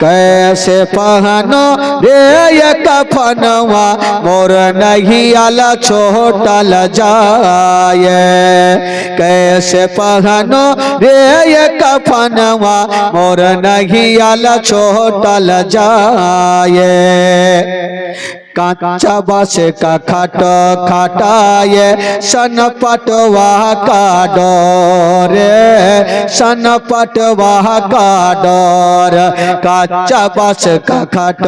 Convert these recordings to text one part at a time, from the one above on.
कैसे पहनो रे ये कफनवा मोर नहीं आला छोटल जाए। कैसे पहनो रे ये कफनवा मोर नहीं आला छोटल जाए। कांचा बास का खाट खाटाए सन पटवा का डोरे सन पटवा का डोर। कांचा बास का खाट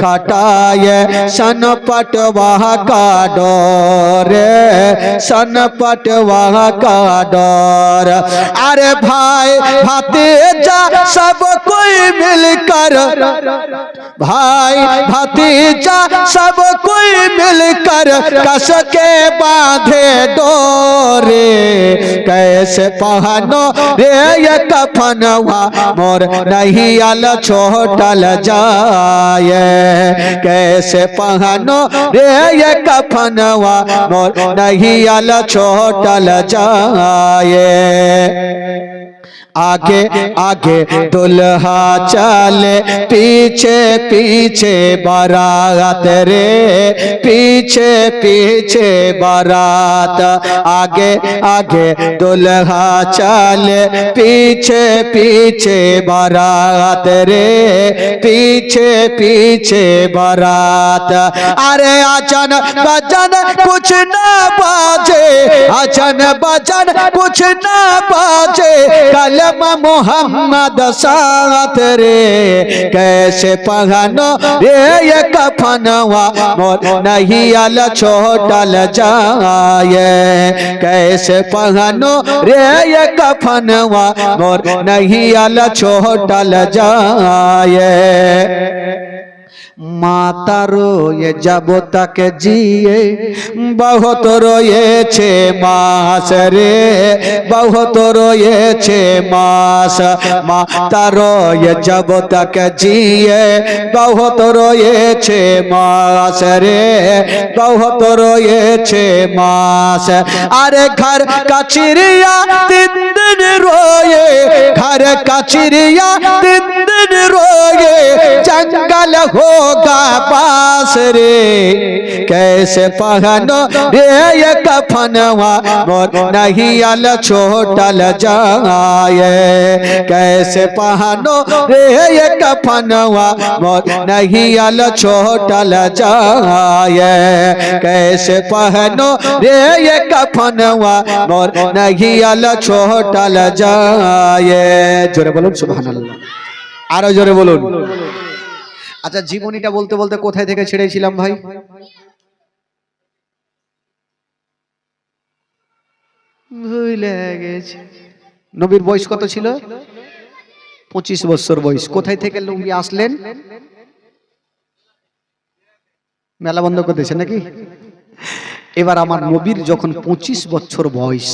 खाटाए सन पटवा का डोरे सन पटवा का डोर। अरे भाई भतीजा सब कोई मिलकर भाई भतीजा सब कोई मिलकर कस के बांधे डोरे। कैसे पहनो रे ये कफनवा मोर नहीं आल छोटल जाए। कैसे पहनो रे ये कफनवा मोर नहीं आल छोटल जाए। आगे आगे दुल्हा चले पीछे पीछे बारात रे पीछे पीछे बारात। आगे आगे दुल्हा चले पीछे पीछे बारात रे पीछे पीछे बारात। अरे अचन बचन कुछ ना बाजे अचन बचन कुछ ना बाजे कलमा मोहम्मद साथ रे। कैसे पहनो रे ये कफनवा मोर नहीं आल छोटल जाए। कैसे पहनो रे ये कफनवा मोर नहीं आल छोटल जाए। माता रोए जब तक जिए बहुत रोएছে मास रे बहुत रोएছে मास। माता रोए जब तक जिए बहुत रोएছে मास रे बहुत रोएছে मास। अरे घर का चिड़िया दिन दिन रोए घर का चिड़िया दिन दिन रोए जंगल होगा पास रे। कैसे पहनो रे ये कफनवा मोर नहीं आल छोटल जाए। कैसे पहनो रे ये कफनवा मोर नहीं आल छोटल जाए। कैसे पहनो रे ये कफनवा मोर नहीं आल छोटल जाए। जोरे बोलुन सुबहानाल्लाह आरो जोरे बोलुन। अच्छा জীবনীটা বলতে বলতে কোথায় থেকে ছেড়েছিলাম ভাই? ভুলে গেছি। নবীর বয়স কত ছিল? 25 বছর বয়স। কোথায় থেকে লুঙ্গি আসলেন? মেলা বন্ধ করে দিয়েছে নাকি? এবার আমার নবীর যখন 25 বছর বয়স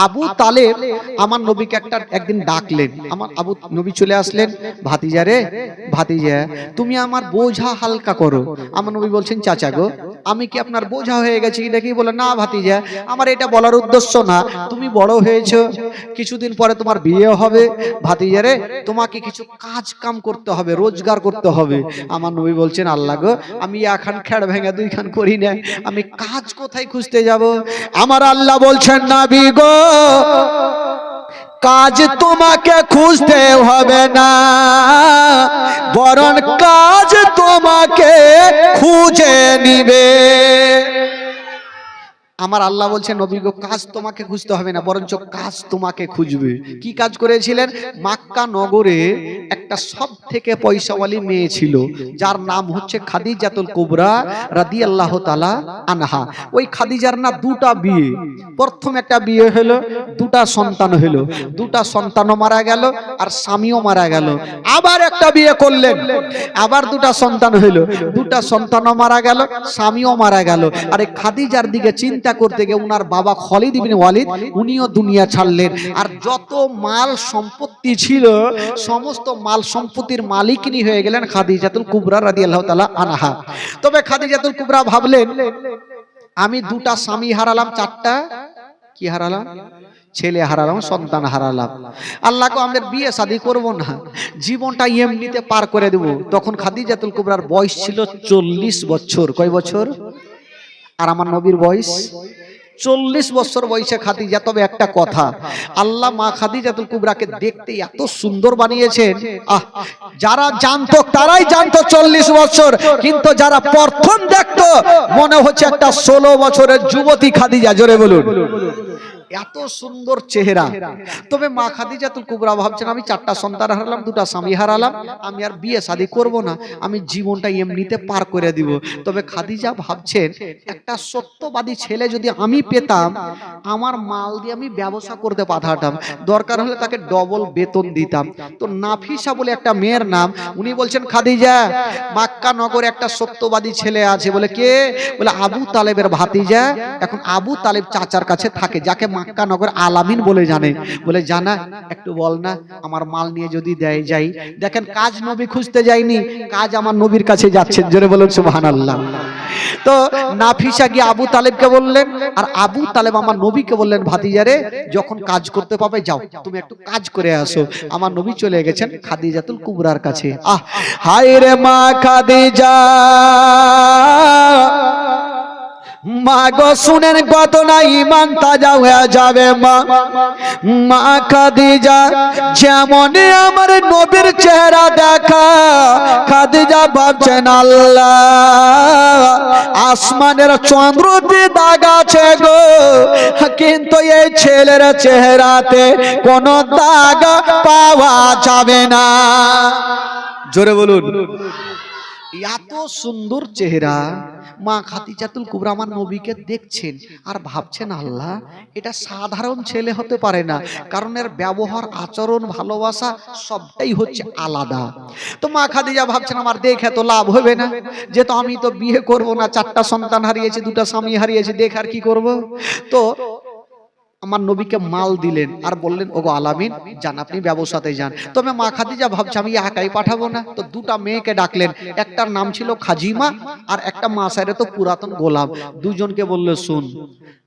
আবু তালেব আমার নবীকে একদিন ডাকলেন। আমার আবু নবী চলে আসলেন, ভাতিজা রে ভাতিজা তুমি আমার বোঝা হালকা করো। আমার নবী বলছেন চাচা গো আমি কি আপনার বোঝা হয়ে গেছি নাকি? বলে না ভাতিজা আমার এটা বলার উদ্দেশ্য না, তুমি বড় হয়েছো কিছুদিন পরে তোমার বিয়ে হবে, ভাতিজা রে তোমাকে কিছু কাজ কাম করতে হবে রোজগার করতে হবে। আমার নবী বলছেন আল্লাহ গো আমি এখন খেড় ভেঙে দুই খান করি না, আমি কাজ কোথায় খুঁজতে যাব? আমার আল্লাহ বলছেন নবী গো কাজ তোমাকে খুঁজতে হবে না বরং কাজ তোমাকে খুঁজে নিবে। আমার আল্লাহ বলছেন নবী গো কাজ তোমাকে খুঁজতে হবে না বরঞ্চ কাজ তোমাকে খুঁজবে। কি কাজ করেছিলেন? মক্কা নগরে একটা সবথেকে পয়সাওয়ালী মেয়ে ছিল যার নাম হচ্ছে খাদিজাতুল কুবরা রাদিয়াল্লাহু তাআলা আনহা। ওই খাদিজার না দুটা বিয়ে, প্রথম একটা বিয়ে হলো দুটা সন্তান হলো, দুটা সন্তানও মারা গেল আর স্বামীও মারা গেল। আবার একটা বিয়ে করলেন, আবার দুটা সন্তান হলো, দুটা সন্তানও মারা গেল স্বামীও মারা গেল। আর এই খাদিজার দিকে চিন্তা করতে গিয়ে উনার বাবা খালিদ ইবনে ওয়ালিদ উনিও দুনিয়া ছাড়লেন। আর যত মাল সম্পত্তি ছিল সমস্ত মাল সম্পত্তির মালিকিনী হয়ে গেলেন খাদিজাতুল কুবরা রাদিয়াল্লাহু তাআলা আনহা। তবে খাদিজাতুল কুবরা ভাবলেন আমি দুটা স্বামী হারালাম, চারটা কি হারালাম? ছেলে হারালাম, সন্তান হারালাম, আল্লাহকে আমাদের বিয়ে শাদী করব না, জীবনটা এমনিতে পার করে দেব। তখন খাদিজাতুল কুবরার বয়স ছিল 40 বছর। কয় বছর? আর আমার নবীর বয়স 40 বছর বয়সে খাদিজা। তবে একটা কথা, আল্লাহ মা খাদিজাতুল কুবরাকে দেখতে এত সুন্দর বানিয়েছেন, যারা জানতো তারাই জানতো 40 বছর, কিন্তু যারা প্রথম দেখতো মনে হচ্ছে একটা 16 বছরের যুবতী খাদিজা। জোরে বলুন, এত সুন্দর চেহারা। তবে মা খাদিজাতুল কুবরা ভাবছেন আমি 4টা সন্তান হারালাম, 2টা স্বামী হারালাম, আমি আর বিয়ে শাদী করব না, আমি জীবনটা এমনিতে পার করে দিব। তবে খাদিজা ভাবছেন একটা সত্যবাদী ছেলে যদি আমি পেতাম, আমার মাল দিয়ে আমি ব্যবসা করতে পাঠাতাম, দরকার হলে তাকে ডবল বেতন দিতাম। তো নাফিসা বলে একটা মেয়ের নাম, উনি বলছেন খাদিজা, মক্কা নগরে একটা সত্যবাদী ছেলে আছে। বলে কে? বলে আবু তালেবের ভাতিজা, এখন আবু তালেব চাচার কাছে থাকে, যাকে মক্কা নগর আলামিন বলে জানে। বলে জানা, একটু বল না, আমার মাল নিয়ে যদি দেয় যাই। দেখেন কাজ নবী খুঁজতে যায়নি, কাজ আমার নবীর কাছে যাচ্ছেন। জোরে বলুন সুবহানাল্লাহ। তো নাফিসা গিয়ে আবু তালেবকে বললেন, আর আবু তালেব আমার নবীকে বললেন ভাতিজারে, যখন কাজ করতে পাবে যাও, তুমি একটু কাজ করে আসো। আমার নবী চলে গেছেন খাদিজাতুল কুবরার কাছে। হায় রে মা খাদিজা, মা গো শুনেন কত না ঈমান তাজা হয়ে যাবে। মা খাদিজা যেমন আমার নবীর চেহারা দেখা, খাদিজা ভাবছেন আল্লাহ আসমানের চন্দ্রতে দাগ আছে গো, কিন্তু এই ছেলের চেহারাতে কোনো দাগ পাওয়া যাবে না। জোরে বলুন, এত সুন্দর চেহারা। মা খাদিজাতুল কুবরা আমার নবীকে দেখছেন আর ভাবছেন আল্লাহ এটা সাধারণ ছেলে হতে পারে না, কারণ এর ব্যবহার, আচরণ, ভালোবাসা সবটাই হচ্ছে আলাদা। তো মা খাদিজা ভাবছেন আমার দেখে তো লাভ হবে না, যেহেতু আমি তো বিয়ে করব না, 4টা সন্তান হারিয়েছি, 2টা স্বামী হারিয়েছি, দেখার কি করব। তো আমার নবীকে মাল দিলেন আর বললেন ওগো আলামিন যান, আপনি ব্যবসাতে যান। তবে মা খাদিজা ভাবছে আমি একাই পাঠাবো না, তো 2টা মেয়েকে ডাকলেন, একটার নাম ছিল খাজিমা আর একটা মাসারে তো পুরাতন গোলাম। দুজনকে বললো শুন,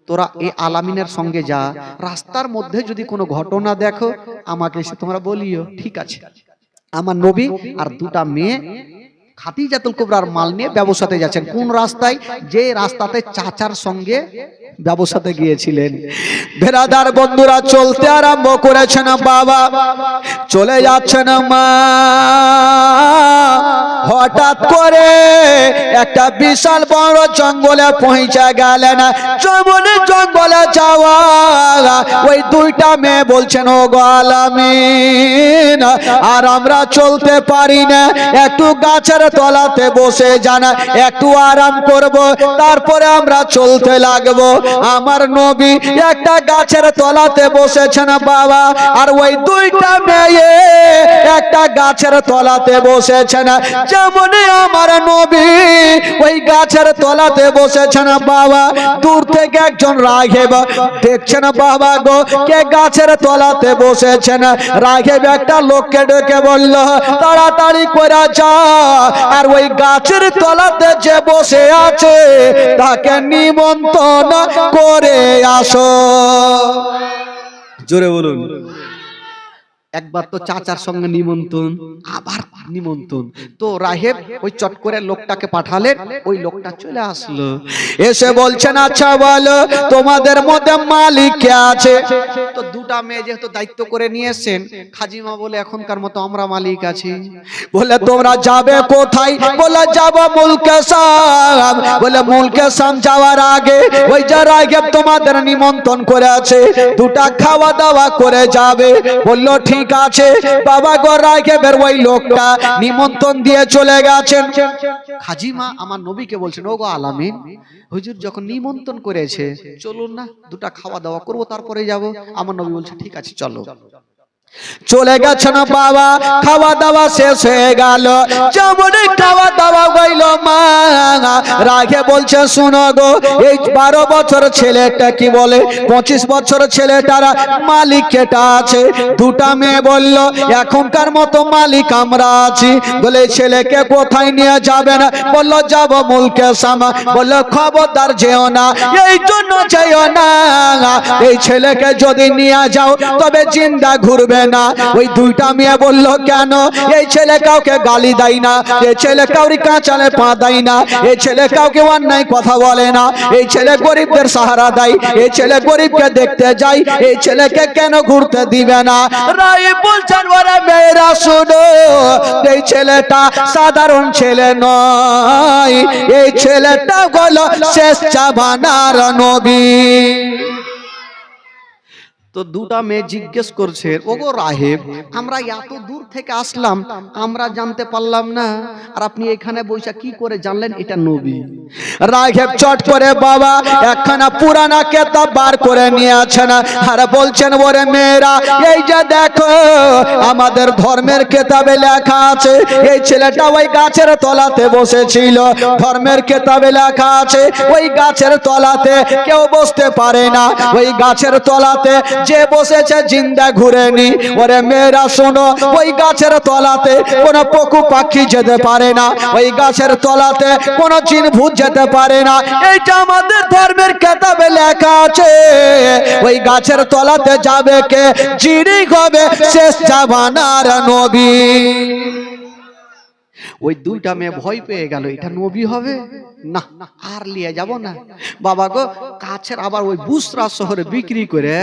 তোরা এই আলামিনের সঙ্গে যা, রাস্তার মধ্যে যদি কোনো ঘটনা দেখো আমাকে এসে তোমরা বলিও। ঠিক আছে। আমার নবী আর 2টা মেয়ে খাদিজাতুল কুবরার মাল নিয়ে ব্যবসাতে যাচ্ছেন। কোন রাস্তায়? যে রাস্তাতে চাচার সঙ্গে ব্যবসাতে গিয়েছিলেন। বেরাদার বন্ধুরা চলতে আরম্ভ করেছেন, বাবা চলে যাচ্ছেন। মা হঠাৎ করে একটা বিশাল বড় জঙ্গলে পৌঁছে গেলেন। জঙ্গলে যাওয়া ওই 2টা মেয়ে বলছেন ওগো আলামিন আর আমরা চলতে পারি না, একটু গাছের তলাতে বসে যান, একটু আরাম করব, তারপরে আমরা চলতে লাগবো। আমার নবী একটা গাছের তলাতে বসেছেন বাবা, আর ওই 2টা মেয়ে একটা গাছের তলাতে বসেছেন। যেমন আমার নবী ওই গাছের তলাতে বসেছেন বাবা, দূর থেকে একজন রাঘব দেখছেন বাবা গো কে গাছের তলাতে বসেছেন। রাঘব একটা লোককে ডেকে বলল তাড়াতাড়ি করে যা, আর ওই গাছের তলাতে যে বসে আছে তাকে নিমন্ত্রণ করে আসো। জোরে বলুন। একবার তো চাচার সঙ্গে নিমন্ত্রণ, আবার নিমন্ত্রণ। তো রাহেব ওই চট করে লোকটাকে পাঠালেন, ওই লোকটা চলে আসলো, এসে বলছেন আচ্ছা বলো তোমাদের মধ্যে মালিক কে আছে? তো 2টা মেয়ে যেহেতু দায়িত্ব করে নিয়ে এসেছেন, খাজিমা বলে এখনকার মতো আমরা মালিক আছি। বলে তোমরা যাবে কোথায়? বলে যাব মুলকে শাম। বলে মুলকে শাম যাওয়ার আগে ওই যে রাহেব তোমাদের নিমন্ত্রণ করে আছে, 2টা খাওয়া দাওয়া করে যাবে। বললো ঠিক আছে বাবা গো। রাঘবের ওই লোকটা নিমন্ত্রণ দিয়ে চলে গেছেন। খাজিমা আমার নবীকে বলছেন ওগো আলামিন হুজুর যখন নিমন্ত্রণ করেছে চলুন না 2টা খাওয়া দাওয়া করবো তারপরে যাব। আমার নবী বলছে ঠিক আছে চলো। চলে গেছেন বাবা, খাওয়া দাওয়া শেষ হয়ে গেল। যেমন খাওয়া দাওয়া হইল মা রাগে বলছে, শুনো গো, এই 12 বছর ছেলেটা কি বলে 25 বছর ছেলেটার মালিক কেটা আছে? দুটা মেয়ে বলল, এখনকার মতো মালিক আমরা আছি। বলে ছেলেকে কোথায় নিয়ে যাবেন? বলল যাব মুলকে সামা। বলল খবরদার যেও না, এই জন্য যেও না, এই ছেলেকে যদি নিয়ে যাও তবে জিন্দা ঘুরবে না। ওই দুইটা মেয়ে বলল, কেন? এই ছেলে কাউকে গালি দেয় না, এই ছেলে কাউরি কাঁচালে পা দেয় না, এই ছেলে কাউকে অন্যায় কথা বলে না, এই ছেলে গরিবদের সাহারা দেয়, এই ছেলে গরিবকে দেখতে যায়, এই ছেলেকে কেন ঘুরতে দিবে না? রায় বলছেন, ওরে মেয়েরা শুনো, এই ছেলেটা সাধারণ ছেলে নয়, এই ছেলেটা হলো শেষ জামানার নবী। তো দুটা মেয়ে জিজ্ঞেস করছে, ওগো রাহেব, আমরা এত দূর থেকে আসলাম, আমরা জানতে পারলাম না, আর আপনি এখানে বসে কি করে জানলেন এটা নবী? রাহেব চট করে বাবা একখানা পুরানা কিতাব বার করে নিয়ে আছেন আর বলছেন, ওরে মেয়েরা, এই যে দেখো আমাদের ধর্মের কিতাবে লেখা আছে এই ছেলেটা ওই গাছের তলাতে বসেছিল। ধর্মের কিতাবে লেখা আছে ওই গাছের তলাতে কেউ বসতে পারে না, ওই গাছের তলাতে যে বসেছে জিন্দা ঘুরেনি। ওরে মেয়েরা শোনো, ওই গাছের তলাতে কোনো পশু পাখি যেতে পারে না, ওই গাছের তলাতে কোনো জিন ভূত যেতে পারে না, এইটা আমাদের ধর্মের কিতাবে লেখা আছে। ওই গাছের তলাতে যাবে কে? যিনি হবে শেষ জামানার নবী। ওই দুইটা মেয়ে ভয় পেয়ে গেল, এটা নবী হবে না, আর নিয়ে যাব না। বাবা গো, কাছের আবার ওই বুসরা শহরে বিক্রি করে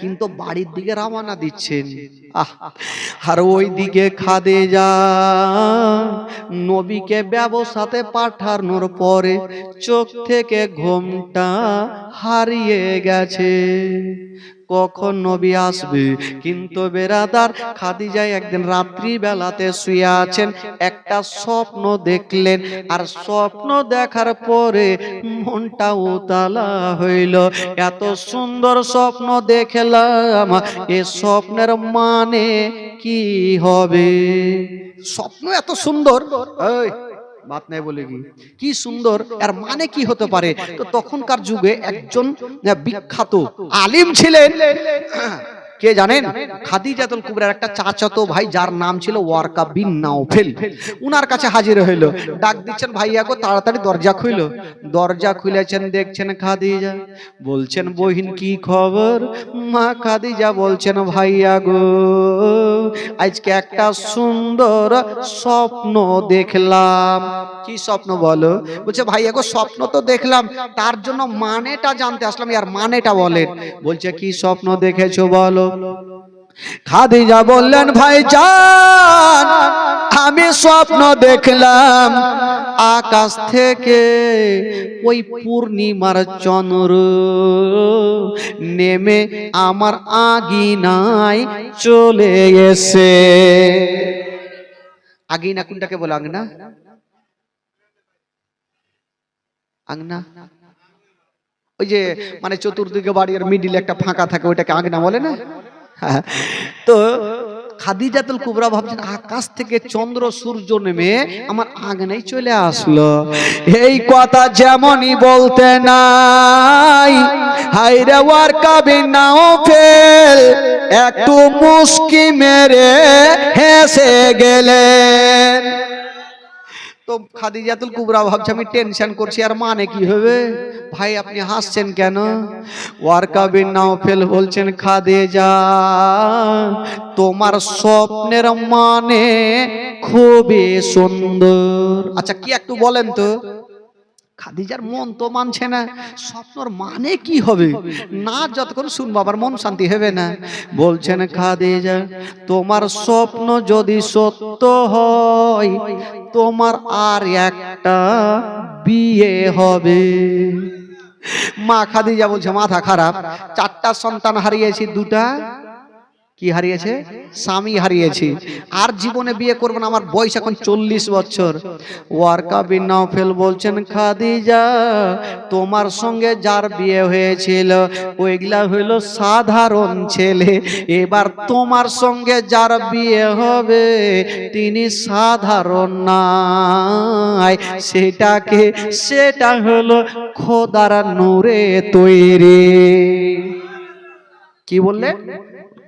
কিন্তু বাড়ির দিকে রওনা দিচ্ছেন। আর ওই দিকে খাদিজা নবীকে ব্যবসাতে পাঠানোর পরে চোখ থেকে ঘুমটা হারিয়ে গেছে, কখন নবী আসবে। কিন্তু বেরাদার, খাদিজা একদিন রাত্রি বেলাতে শুয়ে আছেন, একটা স্বপ্ন দেখলেন, আর স্বপ্ন দেখার পরে মনটা উতালা হইল। এত সুন্দর স্বপ্ন দেখলাম, এ স্বপ্নের মানে কি হবে? স্বপ্ন এত সুন্দর, বাত নাই বলে কি সুন্দর, আর মানে কি হতে পারে? তো তখনকার যুগে একজন বিখ্যাত আলিম ছিলেন, কে জানেন? খাদিজাতুল কুবরার একটা চাচাতো ভাই, যার নাম ছিল ওয়ারকা বিন নাওফেল। উনার কাছে হাজির হইল, ডাক দিচ্ছেন, ভাইয়া গো তাড়াতাড়ি দরজা খুইল। দরজা খুলেছেন, দেখছেন খাদিজা। বলছেন, বহিন কি খবর? মা খাদিজা বলছেন, ভাইয়া গো আজকে একটা সুন্দর স্বপ্ন দেখলাম। কি স্বপ্ন বলো? বলছে, ভাইয়া গো স্বপ্ন তো দেখলাম, তার জন্য মানেটা জানতে আসলাম, আর মানেটা বলেন। বলছে, কি স্বপ্ন দেখেছো বলো? খাদিজা বললেন, ভাইজান আমি স্বপ্ন দেখলাম আকাশ থেকে ওই পূর্ণিমার চন্দ্র নেমে আমার আঙিনায় চলে এসে। আঙিনা কোনটাকে বলে? আঙনা, আঙনা ওই যে মানে চতুর্দিকে বাড়ির মিডিলে একটা ফাঁকা থাকে, ওইটাকে আঙনা বলে না? তো খাদিজাতুল কুবরা ভাবছেন, আকাশ থেকে চন্দ্র সূর্য নেমে আমার আঙিনায় চলে আসলো। এই কথা যেমনই বলতে নাই, হায়রে ওয়ারকা বিন নাওফেল একটু মুস্কি মেরে হেসে গেলেন। তো খাদিজাতুল কুবরা ভাবছে, আমি টেনশন করছি, আর মানে কি হবে? ভাই আপনি হাসছেন কেন? ওয়ারকা বিন নাওফেল বলছেন, খাদিজা তোমার স্বপ্নের মানে খুবই সুন্দর। আচ্ছা কি একটু বলেন তো? খাদিজার মন তো মানছে না, স্বপ্নর মানে কি হবে না, যতক্ষণ শুনবো আবার মন শান্তি হবে না। বলছেন, খাদিজা তোমার স্বপ্ন যদি সত্য হয়, তোমার আর একটা বিয়ে হবে। মা খাদিজা বলছে, মাথা খারাপ, 4টা সন্তান হারিয়েছি, 2টা কি হারিয়েছে? স্বামী হারিয়েছি। আর জীবনে বিয়ে করব না, আমার বয়স এখন 40 বছর। ওয়ারকা বিন নাওফেল বলছেন, খাদিজা তোমার সঙ্গে যার বিয়ে হয়েছিল ওইগুলা হইল সাধারণ ছেলে, এবার তোমার সঙ্গে যার বিয়ে হবে তিনি সাধারণ নাই, সেটা হলো খোদার নূরে তৈরি। কি বললে?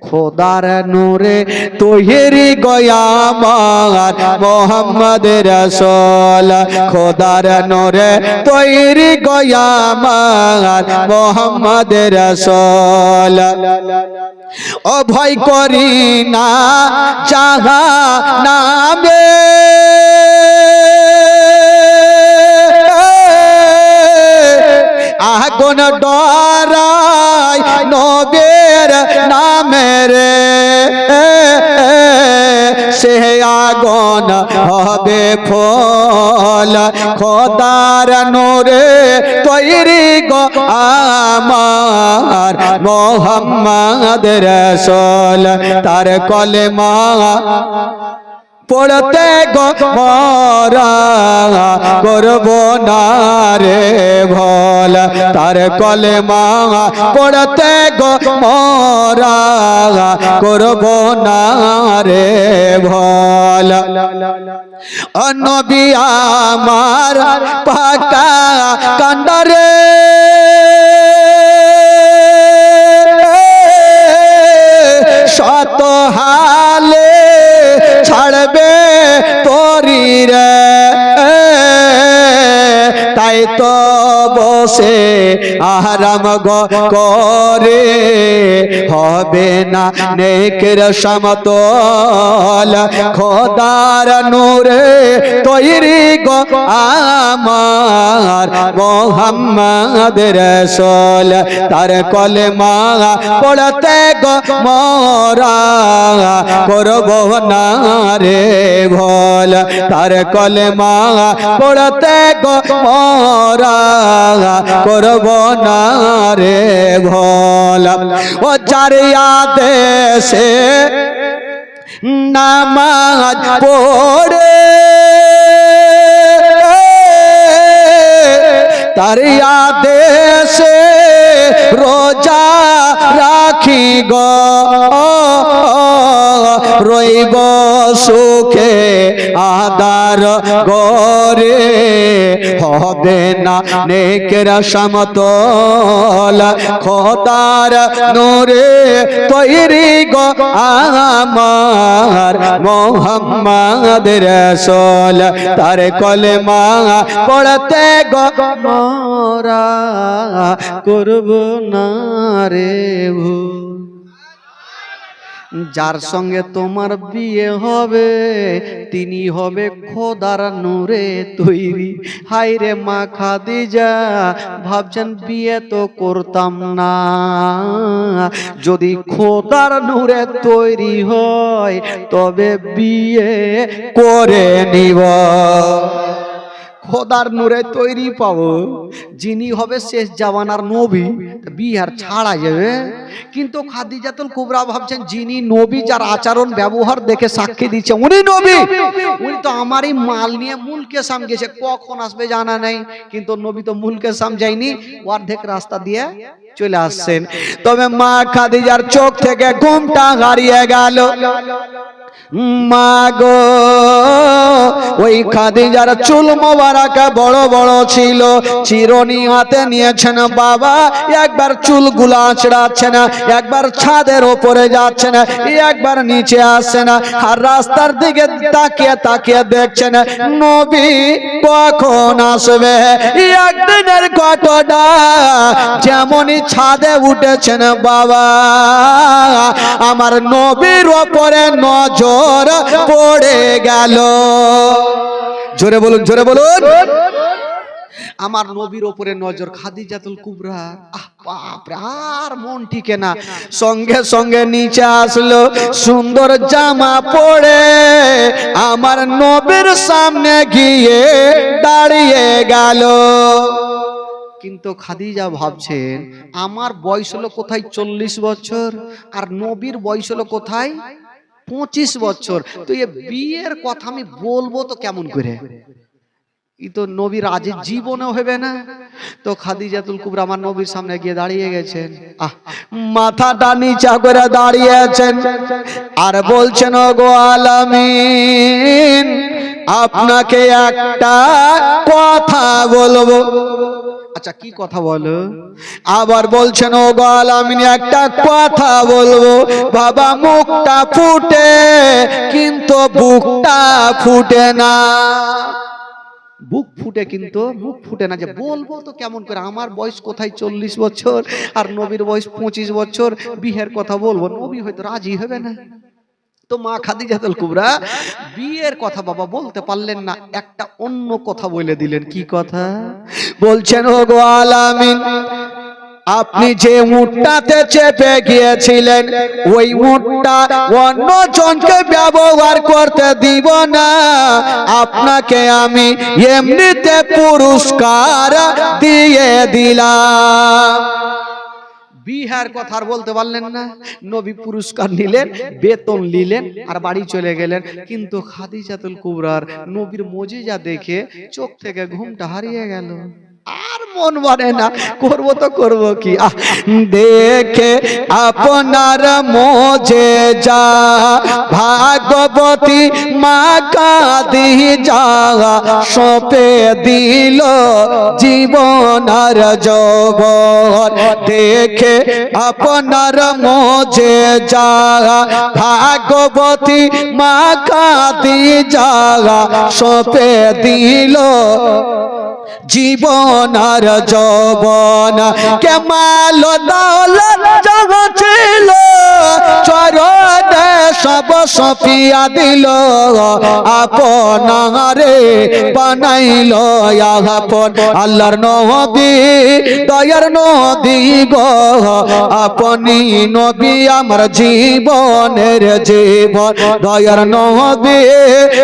খোদার নূরে তৈরি গয়ামার মোহাম্মদ রাসূল, খোদার নূরে তৈরি গয়ামার মোহাম্মদ রাসূল। ও ভয় করি না জাহান্নামে, আগুন ডরাই নবীর নামে রে, সে আগুন হবে ফল খোদার নূরে তৈরি গো আমার মোহাম্মদ রাসূল। তার কলেমা পড়তে গো মরা করব না রে ভোল, তার কলেমা পড়তে গো মরা করব না রে ভোল। নবী আমার পাকা কান্ডারে শত হালে ছাড়বে তোরি রে, তাই তো বসে আরাম করে হবে না নেকের সমতল খোদার নূরে তৈরি গো আমার মোহাম্মদ রাসূল। তার কলেমা পড়তে গো মরা করব না রে ভোল, তার কলেমা পড়তে গো মরা করব না রে ভোল। ও যার আদেশে নামাজ পড়ে তার আদেশে রোজা রাখি গো, রইব সুখে আদার গরে হবে না নেকের সমতল খোদার নূরে তৈরি গো আমার মোহাম্মদ রাসূল। তার কলেমা পড়তে গো মোরা করব না রে ভুল। যার সঙ্গে তোমার বিয়ে হবে তিনি হবে খোদার নূরে তৈরি। হায় রে মা খাদিজা ভাবছেন বিয়ে তো করতাম না, যদি খোদার নূরে তৈরি হয় তবে বিয়ে করে নিব। খোদার নূরে তৈরি পাবো, যিনি হবে শেষ জামানার নবী, বিহার ছাড়া যাবে। কিন্তু খাদিজাতুল কুবরা ভাবছেন যিনি নবী, যার আচরণ ব্যবহার দেখে সাক্ষী দিচ্ছে উনি নবী, উনি তো আমারই মাল নিয়ে মুলকে সাম গেছে, কখন আসবে জানা নেই। কিন্তু নবী তো মুলকে সাম যায়নি, অর্ধেক রাস্তা দিয়ে চলে আসছেন। তবে মা খাদিজার চোখ থেকে ঘুমটা হারিয়ে গেল। মা গো, ওই খাদিজার চুল মোবারক বড় বড় ছিল, চিরুনি হাতে নিয়েছেন বাবা, একবার চুলগুলো আঁচড়াচ্ছেন, একবার ছাদের উপরে যাচ্ছেন, একবার নিচে আসছেন, আর রাস্তার দিকে তাকিয়ে তাকিয়ে দেখছেন নবী কখন আসবে। একদিনের ঘটনা, যেমনই ছাদে উঠেছেন বাবা, আমার নবীর ওপরে নজর পড়ে গেল। জোরে বলুন, জোরে বলুন। আমার নবীর ওপরে নজর, খাদিজাতুল কুবরা বাপরে আর মন টিকে না, সঙ্গে সঙ্গে নিচে আসলো, সুন্দর জামা পরে আমার নবীর সামনে গিয়ে দাঁড়িয়ে গেল। কিন্তু খাদিজা ভাবছেন আমার বয়স হলো কোথায় 40 বছর আর নবীর বয়স হলো কোথায় 25 বছর। তো এই বিয়ের কথা আমি বলবো তো কেমন করে, ই তো নবীর আজ জীবনেও হবে না। তো খাদিজাতুল কুবরা আমার নবীর সামনে গিয়ে দাঁড়িয়ে গেছেন, মাথাটা নিচা করে দাঁড়িয়েছেন আর বলছেন ওগো আলামিন আপনাকে একটা কথা বলবো। আচ্ছা কি কথা বলো? আবার বলছেন ওগো আলামিন একটা কথা বলবো। বাবা মুখটা ফুটে কিন্তু বুকটা ফুটে না, বুক ফুটে কিন্তু মুখ ফুটে না, যে বলবো তো কেমন করে, আমার বয়স কোথায় 40 বছর আর নবীর বয়স 25 বছর, বিয়ের কথা বলবো, নবী হয়তো রাজি হবে না। তো মা খাদিজাতুল কুবরা বিয়ের কথা বাবা বলতে পারলেন না, একটা অন্য কথা বলে দিলেন। কি কথা? বলছেন ওগো আলামিন আপনি যে উটটাতে চেপে গিয়েছিলেন ওই উটটা অন্য জনকে ব্যবহার করতে দিব না, আপনাকে আমি এমনিতে পুরস্কার দিয়ে দিলাম। বিহার কথা আর বলতে পারলেন না, নবী পুরস্কার নিলেন, বেতন নিলেন আর বাড়ি চলে গেলেন। কিন্তু খাদিজাতুল কুবরার নবীর মুজিজা দেখে চোখ থেকে ঘুমটা হারিয়ে গেল, আর মন মানে না, করবো তো করবো কি। দেখে আপনার মুজিজা ভাগবতী মা খাদিজা সপে দিল জীবন আর যৌবন। দেখে আপনার মুজিজা ভাগবতী মা খাদিজা সপে দিল জীবন আর যৌবন। কেমাল দৌলত জগ ছিল চরণে সব সপিয়া দিল, আপনারে বানাইল আপন। আল্লাহর নবী দয়ার নবী গো আপনি নবী আমার জীবনের জীবন। দয়ার নবী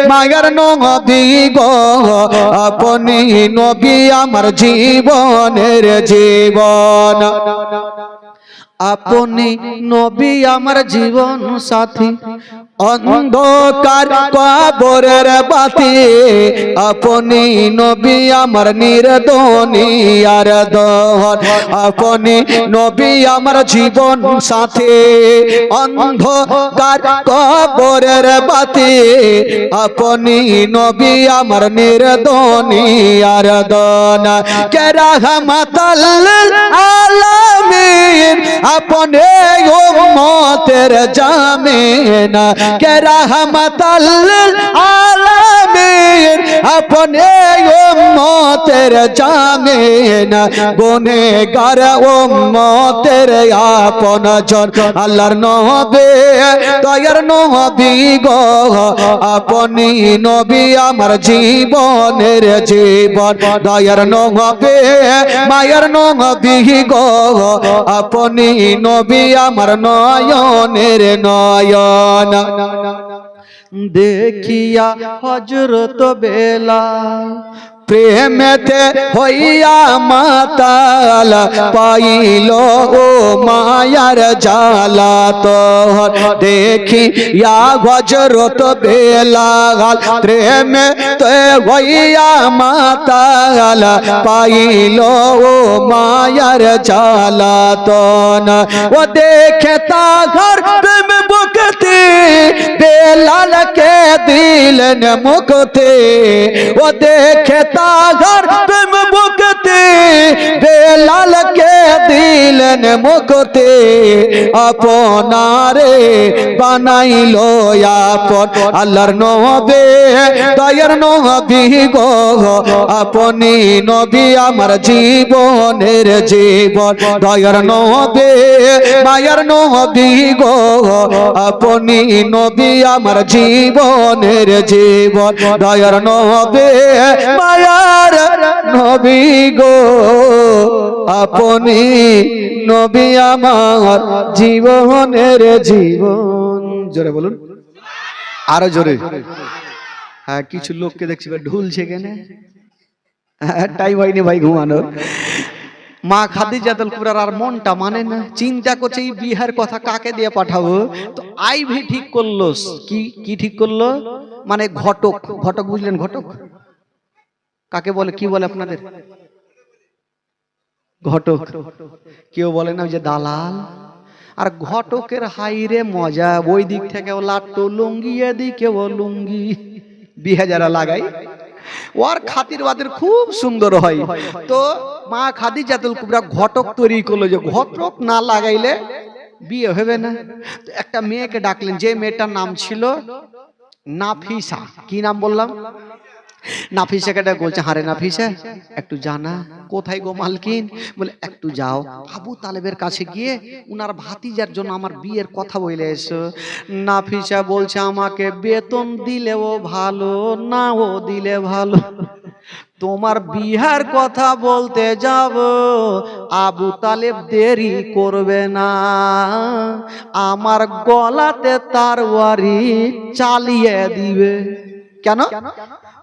মায়ের নবী গো আপনি নবী আমার জীবনের জীবন। আপনি নবী আমার জীবন সাথী, অন্ধকার কবরের বাতি। আপনি নবী আমার নির্দনী আর দহন। আপনি নবী আমার জীবন সাথী, অন্ধকার কবরের বাতি। আপনি নবী আমার নির্দনী আর দহন। কে রাহমাতাল লিল আলামিন আপনি উম্মতের জামিন। কে রাহমাতাল লিল আলামিন আপনি উম্মতের জামিন। গুনেহগার উম্মতের আপন জন। আল্লাহর নবী দয়ার নবী গো আপনি নবী আমার জীবনের জীবন। দয়ার নবী মায়ের নবী গো আপনি নবী আমার নয়নের নয়ন। দেখিয়া হযরত বেলাল প্রেমেতে হইয়া মাতাল, পাইল ও মায়ার জালা তোর। দেখিয়া হযরত বেলাল প্রেমেতে হইয়া মাতাল, পাইল ও মায়ার জালা তোর। ও দেখে তাহার প্রেম বুকতে বেলালকে দিলেন মুক্তি। ও দেখে তাহার প্রেম বুকতে বেলালকে দিলেন মুক্তি। আপনারে বানাইল আপন। আল্লাহর নবী দয়ার নবী গো আপনি নবী আমার জীবনের জীবন। দয়ার নবী মায়ার নবী গো আপনি নবী আমার জীবনের জীবন। দয়ার নবী মায়ার নবী গো আপনি নবী আমার জীবনের জীবন। জোরে বলুন, আরো জোরে। হ্যাঁ কিছু লোককে দেখছি ঢুলছে কেন, টাইম হয়নি ভাই ঘুমানোর। মা খাদিজাতুল কুবরার আর মনটা মানে না, চিন্তা করছে এই বিহার কথা কাকে দিয়ে পাঠাবো। তো আইভি ঠিক করলো, কি ঠিক করলো, মানে ঘটক। ঘটক বুঝলেন? ঘটক কাকে বলে, কি বলে আপনাদের? ঘটক। কেউ বলে না ওই যে দালাল। আর ঘটকের হাইরে মজা, ওই দিক থেকে ও লাট্টু লুঙ্গি, এদিকে ও লুঙ্গি, বিহা যারা লাগাই ওর খাতির বাতির খুব সুন্দর হয়। তো মা খাদিজাতুল কুবরা ঘটক তৈরি করলো, যে ঘটক না লাগাইলে বিয়ে হবে না। তো একটা মেয়েকে ডাকলেন, যে মেয়েটার নাম ছিল নাফিসা। কি নাম বললাম? নাফিসাকে ডাক, বলছে হারে নাফিসা একটু জানা। কোথায় গো মালকিন? বলে একটু যাও আবু তালেবের কাছে গিয়ে উনার ভাতিজার জন্য আমার বিয়ের কথা বলে এসো। নাফিসা বলছে আমাকে বেতন দিলেও ভালো, নাও দিলে ভালো, তোমার বিহার কথা বলতে যাব, আবু তালেব দেরি করবে না, আমার গলাতে তরবারি চালিয়ে দিবে। কেন?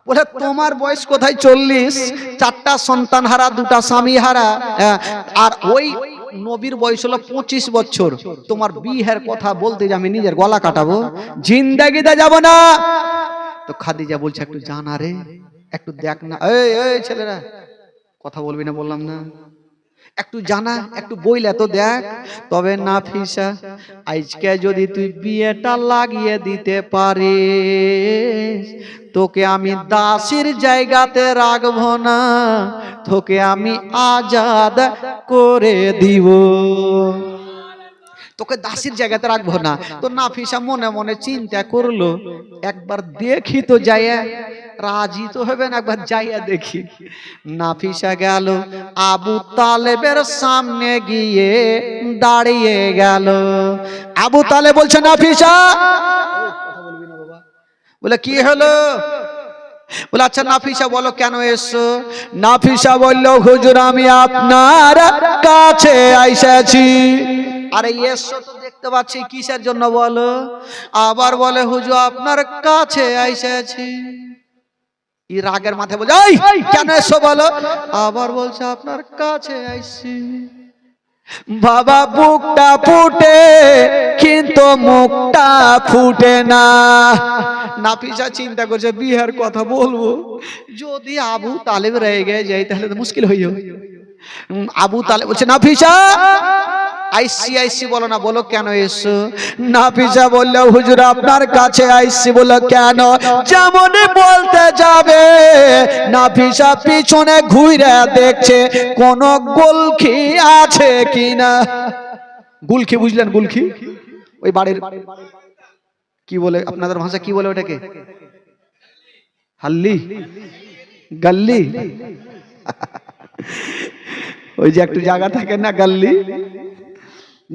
বলে তোমার বয়স কোথায় 40, 4টা সন্তান হারা, 2টা স্বামী হারা, আর ওই নবীর বয়স হলো 25 বছর, তোমার বিয়ের কথা বলতে যে আমি নিজের গলা কাটাবো, জিন্দেগিতে যাব না। তো খাদিজা বলছে একটু জানা রে, একটু দেখ না, এই ছেলেরা কথা বলবি না বললাম না, একটু জানা, একটু বইলে তো দেখ। তবে নাফিসা আজকে যদি তুই বিয়েটা লাগিয়ে দিতে পারিস, তোকে আমি দাসীর জায়গাতে রাখবো না, তোকে আমি আজাদ করে দিব, তোকে দাসীর জায়গাতে রাখবো না। তো নাফিসা মনে মনে চিন্তা করলো, একবার দেখি তো যাইয়া, রাজি তো হবে না, একবার যাইয়া দেখি। নাফিসা গেল, আবু তালেবের সামনে গিয়ে দাঁড়িয়ে গেল। আবু তালেব বলছে নাফিসা, বলে কি হলো? বলে আচ্ছা নাফিসা বলো কেন এসছো? নাফিসা বলল হুজুর আমি আপনার কাছে আইসাছি। আরে এসছো তো দেখতে পাচ্ছি, কিসের জন্য বলো? আবার বলে হুজুর আপনার কাছে আইসাছি। এই রাগের মাথায় বলছে এই কেন এসছো বলো? আবার বলছে আপনার কাছে আইছি। বাবা বুকটা ফুটে কিন্তু মুখটা ফুটে না। নাফিসা চিন্তা করছে বিহার কথা বলবো, যদি আবু তালেব রেগে যায় তাহলে তো মুশকিল হয়ে যাবে। আবু তালেব বলছে নাফিসা আইসি আইসি বলো না, বলো কেন এসো? নাফিসা বলল হুজুর আপনার কাছে আইসি। বলল কেন? যেমন বলতে যাবে নাফিসা পিছনে ঘুরে দেখছে কোন গুলখি আছে কিনা। গুলখি বুঝলেন? গুলখি ওই বাড়ির কি বলে আপনাদের ভাষা, কি বলে ওটাকে? হাল্লি, গাল্লি, ওই যে একটু জায়গা থাকে না গাল্লি।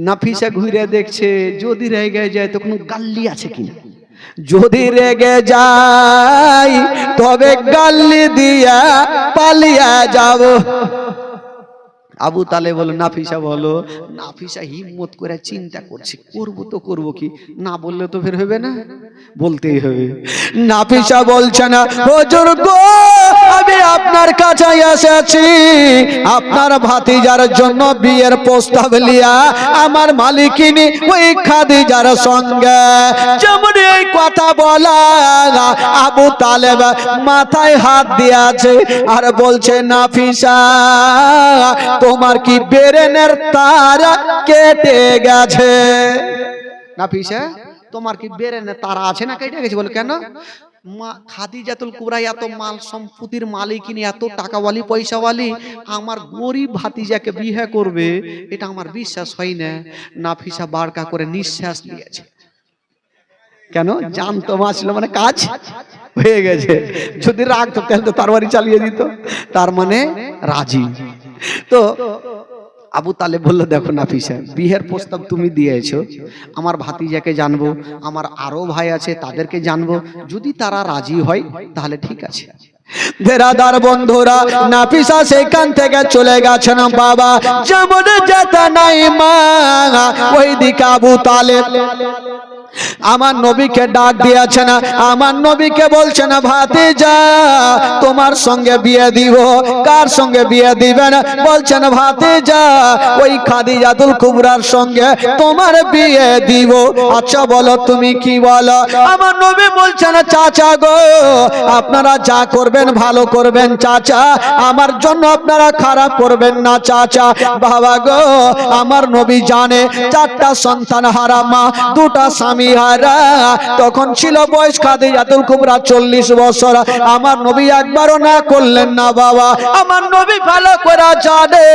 নাফিসা ঘুরে দেখছে যদি রেগে যায় তো কোনো গাল্লি আছে কিনা, যদি রেগে যায় তবে গাল্লি দিয়া পালিয়ে যাব। আবু তালেব বলো নাফিসা বলো। নাফিসা হিম্মত করে চিন্তা করছে করবো তো করবো কি, না বললে তো ফের হবে না, বলতেই হবে। নাফিসা বলছে না হুজুর গো আমি আপনার কাছে এসেছি আপনার ভাতিজার জন্য বিয়ের প্রস্তাব লিয়া, আমার মালিকিনী ওই খাদিজার সঙ্গে। যেমন এই কথা বলা আবু তালেব মাথায় হাত দিয়েছে আর বলছে নাফিসা তোমার কি বেরেনের তার কেটে গেছে? নাফিসা তোমার কি বেরেনের তার আছে না কেটে গেছে? বলে কেন? খাদিজাতুল কুবরা এত মাল সম্পত্তির মালিকিনী, এত টাকাওয়ালি পয়সাওয়ালি, আমার গরিব ভাতিজাকে বিয়ে করবে এটা আমার বিশ্বাস হয় না। নাফিসা বারকা করে নিঃশ্বাস নিয়েছে। কেন? জানতো মাসল মানে কাজ হয়ে গেছে, যদি রাখতো তাহলে তো তরবারি চালিয়ে দিত, তার মানে রাজি। তো আবু তালেব বলল দেখো নাফিসা বিয়ের প্রস্তাব তুমি দিয়েছো, আমার ভাতিজাকে জানবো, আমার আরো ভাই আছে তাদেরকে জানবো, যদি তারা রাজি হয় তাহলে ঠিক আছে। বেরাদার বন্ধুরা নাফিসা সেখান থেকে চলে গেছেন। বাবা যেমন যেতে নাই মা ওইদিকে আবু তালেব আমার নবীকে ডাক দিয়েছেন, আমার নবীকে বলছেন ভাতিজা তোমার সঙ্গে বিয়ে দিব। কার সঙ্গে বিয়ে দিবেন? বলছেন ভাতিজা ওই খাদিজাতুল কুবরার সঙ্গে তোমার বিয়ে দিব। আচ্ছা বলো তুমি কি বলো? আমার নবী বলছেন চাচা গো আপনারা যা করবেন ভালো করবেন চাচা, আমার জন্য আপনারা খারাপ করবেন না চাচা। বাবা গো আমার নবী জানে চারটা সন্তান হারা মা, দুটা স্বামী হারা। তখন ছিল বয়স খাদিজাতুল কুবরা 40 বছর। আমার নবী একবারও না করলেন না বাবা। আমার নবী ভালো করে জানে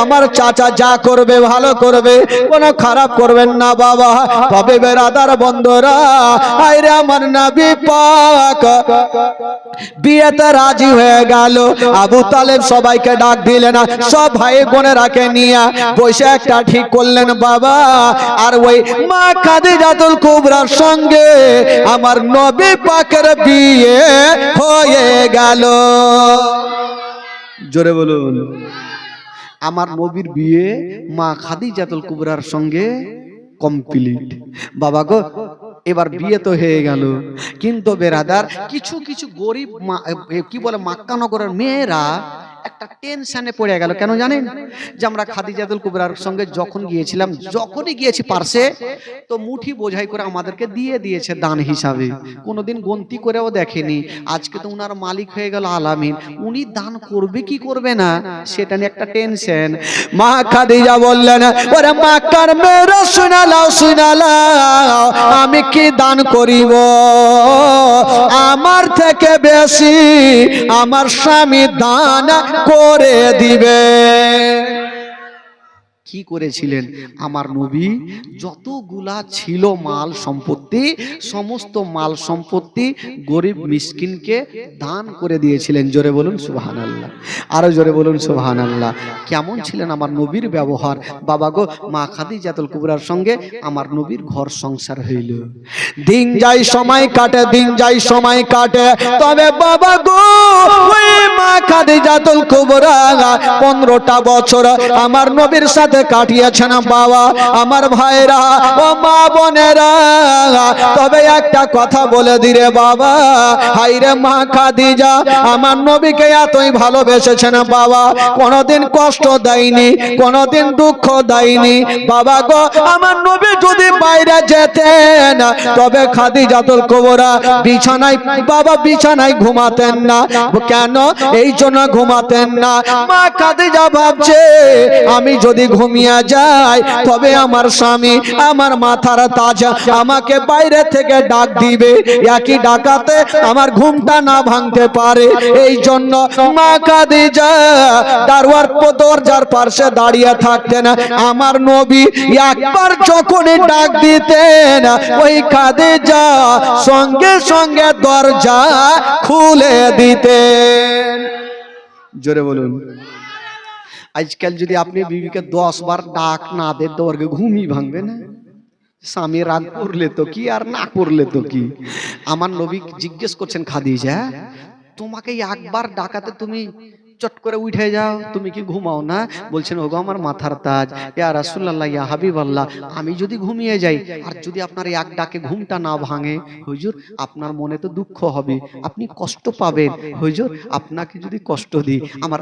আমার চাচা যা করবে ভালো করবে, কোনো খারাপ করবেন না বাবা। তবে বেরাদার বন্ধুরা আইরে আমার নবী পাক বিয়েতে রাজি হয়ে গেল। আবু তালেব সবাইকে ডাক দিলেন, সব ভাই বোনেরাকে নিয়ে বসে একটা ঠিক করলেন বাবা। আর ওই মা খাদিজাতুল কুবরার সঙ্গে আমার নবী পাকের বিয়ে হয়ে গেল। জোরে বলুন। আমার নবীর বিয়ে মা খাদিজাতুল কুবরার সঙ্গে কমপ্লিট। বাবা গো এবার বিয়ে তো হয়ে গেল, কিন্তু বেরাদার কিছু কিছু গরিব কি বলে মক্কা নগরের মেয়েরা একটা টেনশনে পড়ে গেল। কেন জানেন? যে আমরা খাদিজাতুল কুবরার সঙ্গে যখন গিয়েছিলাম, যখনই গিয়েছি পার্সে তো মুঠি বোঝাই করে আমাদেরকে দিয়ে দিয়েছে দান হিসাবে, কোনোদিন গন্তি করেও দেখেনি। আজকে তো উনার মালিক হয়ে গেল আলামিন, উনি দান করবে কি করবে না সেটা নিয়ে একটা টেনশন। মা খাদিজা বললেন ওরে মক্কার মেয়েরা শুনালাও শুনালাও আমি কি দান করিব, আমার থেকে বেশি আমার স্বামী দান করে দিবে। কি করেছিলেন? আমার নবী যতগুলা ছিল মাল সম্পত্তি, সমস্ত মাল সম্পত্তি গরিব মিসকিনকে দান করে দিয়েছিলেন। জোরে বলুন সুবহানাল্লাহ, আরো জোরে বলুন সুবহানাল্লাহ। কেমন ছিলেন আমার নবীর ব্যবহার? বাবা গো মা খাদিজাতুল কুবরার সঙ্গে আমার নবীর ঘর সংসার হইল। দিন যাই সময় কাটে, দিন যাই সময় কাটে, তবে বাবা গো ওই মা খাদিজাতুল কুবরা 15টা বছর আমার নবীর সাথে কাটিয়েছেন বাবা। আমার ভাইরা ও মা বোনেরা, তবে একটা কথা বলে দিরে বাবা, হাইরে মা খাদিজা আমার নবীকে এতই ভালোবেসেছেন বাবা, কোনোদিন কষ্ট দেয়নি, কোনোদিন দুঃখ দেয়নি। বাবা গো আমার নবী যদি বাইরে যেতেন তবে খাদিজাতুল কুবরা বিছানায় বাবা বিছানায় ঘুমাতেন না। কেন? এই জন্য ঘুমাতেন না, মা খাদিজা ভাবছে আমি যদি ঘুমিয়ে যাই তবে আমার স্বামী আমার মাথার তাজ আমাকে বাইরে থেকে ডাক দিবে, একই ডাকাতে আমার ঘুমটা না ভাঙতে পারে। এই জন্য মা খাদিজা দরজার পাশে দাঁড়িয়ে থাকতেন। আমার নবী একবার যখনই ডাক দিতেন ওই খাদিজা সঙ্গে সঙ্গে দরজা খুলে দিতেন। জোরে বলুন। আজকাল যদি আপনি বিবিকে 10 বার ডাক না দেন তো ওর ঘুমই ভাঙবে না। স্বামী রাগ করলে তো কি আর না করলে তো কি। আমার নবী জিজ্ঞেস করছেন খাদিজা তোমাকে একবার ডাকাতে তুমি চট করে উঠে যাও, তুমি কি ঘুমাও না? বলছেন ওগো আমার মাথার তাজ, ইয়া রাসূলুল্লাহ ইয়া হাবিবাল্লাহ, আমি যদি ঘুমিয়ে যাই আর যদি আপনার এক ডাকে ঘুমটা না ভাঙে হুজুর আপনার মনে তো দুঃখ হবে, আপনি কষ্ট পাবেন। হুজুর আপনাকে যদি কষ্ট দিই আমার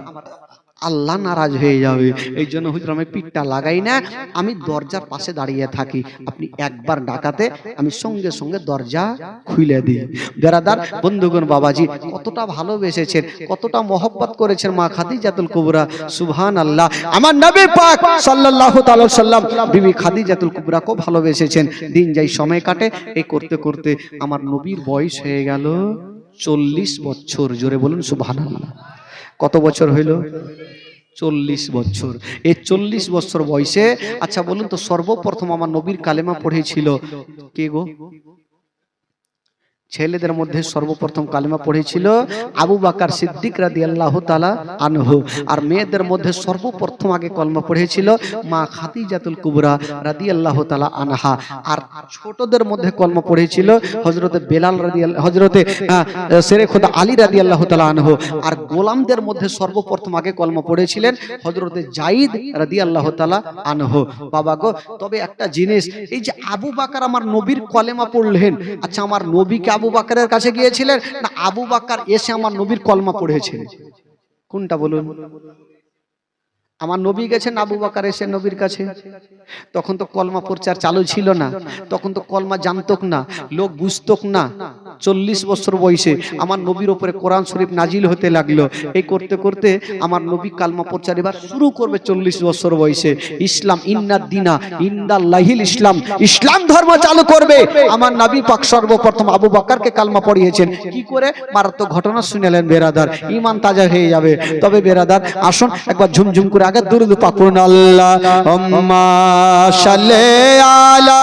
আল্লাহ নারাজ হয়ে যাবে। এই জন্য হুজুর আমি পিঠটা লাগাই না, আমি দরজার পাশে দাঁড়িয়ে থাকি, আপনি একবার ডাকাতে আমি সঙ্গে সঙ্গে দরজা খুলে দিই। বেরাদার বন্ধুগণ বাবাজি কতটা ভালোবেসেছেন, কতটা মহব্বত করেছেন মা খাদিজাতুল কুবরা। সুবহানাল্লাহ। আমার নবী পাক সাল্লাল্লাহু তাআলা সাল্লাম বিবি খাদিজাতুল কুবরাকে ভালোবেসেছেন। দিন যাই সময় কাটে, এই করতে করতে আমার নবীর বয়স হয়ে গেল 40 বছর। জোরে বলুন সুবহানাল্লাহ। কত বছর হইল? 40 বছর। এই 40 বছর বয়সে আচ্ছা বলুন তো সর্বপ্রথম আমার নবীর কালেমা পড়েছিল কে গো? ছেলেদের মধ্যে সর্বপ্রথম কালেমা পড়েছিল আবু বকর সিদ্দিক রাদিয়াল্লাহু তাআলা আনহু, আর মেয়েদের মধ্যে সর্বপ্রথম আগে কলমা পড়েছিল মা খাদিজাতুল কুবরা রাদিয়াল্লাহু তাআলা আনহা। আর ছোটদের মধ্যে কলমা পড়েছিল হযরতে বেলাল রাদিয়াল্লাহু, হযরতে শেরে খোদা আলী রাদিয়াল্লাহু তাআলা আনহু। আর গোলামদের মধ্যে সর্বপ্রথম আগে কলমা পড়েছিলেন হযরতে যায়েদ রাদিয়াল্লাহু তাআলা আনহু। বাবা গো, তবে একটা জিনিস, এই যে আবু বকর আমার নবীর কলেমা পড়লেন, আচ্ছা আমার নবীকে আবু বকরের কাছে গিয়েছিলেন না আবু বকর এসে আমার নবীর কলমা পড়েছেন? কোনটা বলুন? আমার নবী গেছেন, আবু বকর এসে নবীর কাছে। তখন তো কলমা প্রচার চালু ছিল না, তখন তো কলমা জানতক না, লোক বুঝতক না। 40 বছর বয়সে আমার নবীর উপরে কোরআন শরীফ নাজিল হতে লাগলো। এই করতে করতে আমার নবী কালমা প্রচার এবার শুরু করবে 40 বছর বয়সে। ইসলাম ইন্নাদ দিনা ইনদাল্লাহিল ইসলাম, ইসলাম ধর্ম চালু করবে। আমার নবী পাক সর্বপ্রথম আবু বকরকে কালমা পড়িয়েছেন। কি করে? মারাত্মক ঘটনা শুনেলেন বেরাদার, ঈমান তাজা হয়ে যাবে। তবে বেরাদার আসুন একবার ঝুমঝুম করে আগে দুরূদ পাক পড়ুন। আল্লাহুম্মা সাল্লি আলা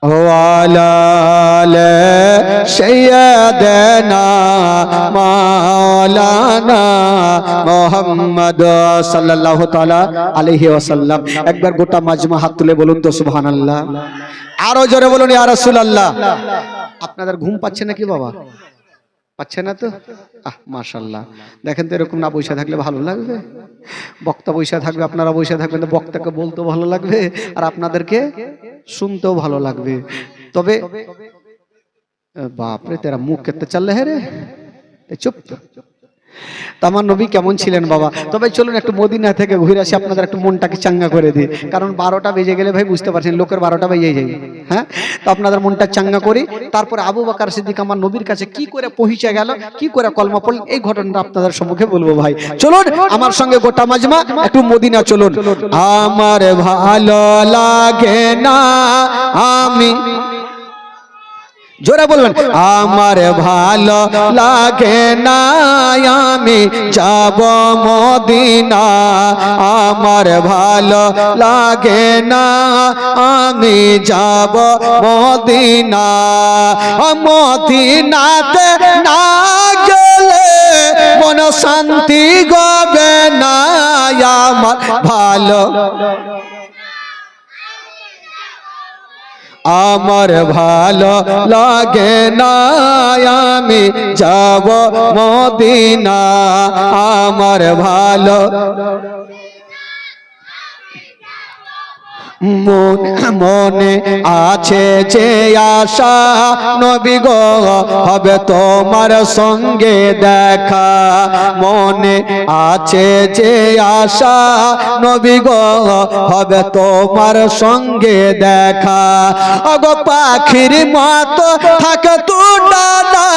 ওয়ালা আলি সাইয়্যিদানা মাওলানা মুহাম্মদ সাল্লাল্লাহু তাআলা আলাইহি ওয়াসাল্লাম। একবার গোটা মাজমা হাত তুলে বলুন তো সুবহানাল্লাহ। আরো জোরে বলুন ইয়া রাসূলুল্লাহ। আপনাদের ঘুম পাচ্ছে নাকি বাবা? পাচ্ছে না তো? মাশাআল্লাহ। দেখেন তো, এরকম না বসে থাকলে ভালো লাগবে? বক্তা বসে থাকবে, আপনারা বসে থাকবেন, তো বক্তাকে বলতেও ভালো লাগবে আর আপনাদেরকে শুনতেও ভালো লাগবে। তবে বাপরে তেরা মুখ কেটে চললে হে রে, চুপ। আমার নবী কেমন ছিলেন বাবা? তবে চলুন একটু মদিনা থেকে ঘুরে আসি, আপনাদের একটু মনটাকে চাঙ্গা করে দিই। কারণ 12টা বেজে গেলে ভাই বুঝতে পারছেন লোকের 12টা বেজে যায়। হ্যাঁ, তো আপনাদের মনটা চাঙ্গা করি। তারপরে আবু বকর সিদ্দিক আমার নবীর কাছে কি করে পৌঁছে গেল, কি করে কলমা পড়লেন, এই ঘটনাটা আপনাদের সম্মুখে বলবো ভাই। চলুন আমার সঙ্গে গোটা মাজমা একটু মদিনা চলুন। আমার ভালো লাগে না আমি, জোরে বলবেন, আমার ভালো লাগে না আমি যাব মদিনা, আমার ভালো লাগে না আমি যাব মদিনা, মদিনাতে না গেলে মন শান্তি গবে না, আমার ভালো আমার ভালো লাগে না আমি যাব মদিনা, আমার ভালো মনে আছে যে আশা নবী গো হবে তোমার সঙ্গে দেখা, মনে আছে যে আশা নবী গো হবে তোমার সঙ্গে দেখা, ওগো পাখির মতো থাকে তু ডানা,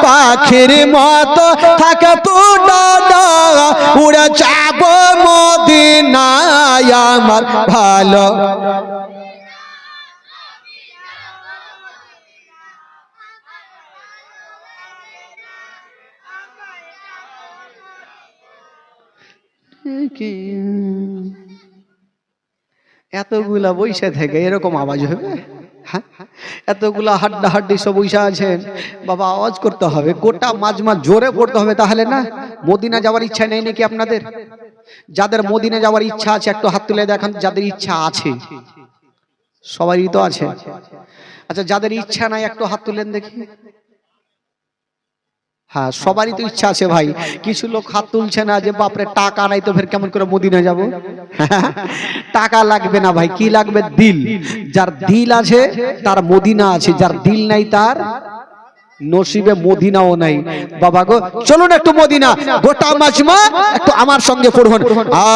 পাখির মতো থাকে তু ডানা, উড়ে যাব মদিনায় আমার ভালো এতগুলা বইসা থেকে এরকম আওয়াজ হবে? হ্যাঁ, এতগুলা হাড্ডা হাড্ডি সব বইসা আছেন বাবা, আওয়াজ করতে হবে, গোটা মাজমা জোরে পড়তে হবে, তাহলে না। মদিনা যাওয়ার ইচ্ছা নেই নাকি আপনাদের? যাদের মদিনা যাওয়ার ইচ্ছা আছে একটু হাত তুলে দেখান। যাদের ইচ্ছা আছে, সবারই তো আছে। আচ্ছা, যাদের ইচ্ছা নাই একটু হাত তুলেন দেখি। হ্যাঁ, সবারই তো ইচ্ছা আছে ভাই। কিছু লোক হাত তুলছে না যে বাপরে টাকা নাই তো ফের কেমন করে মদিনা যাব। টাকা লাগবে না ভাই, কি লাগবে? দিল। যার দিল আছে তার মদিনা আছে, যার দিল নাই তার নসিবে মদিনাও নাই। বাবা গো, চলুন একটু মদিনা গোটা মাজমা একটু আমার সঙ্গে পড়ুন।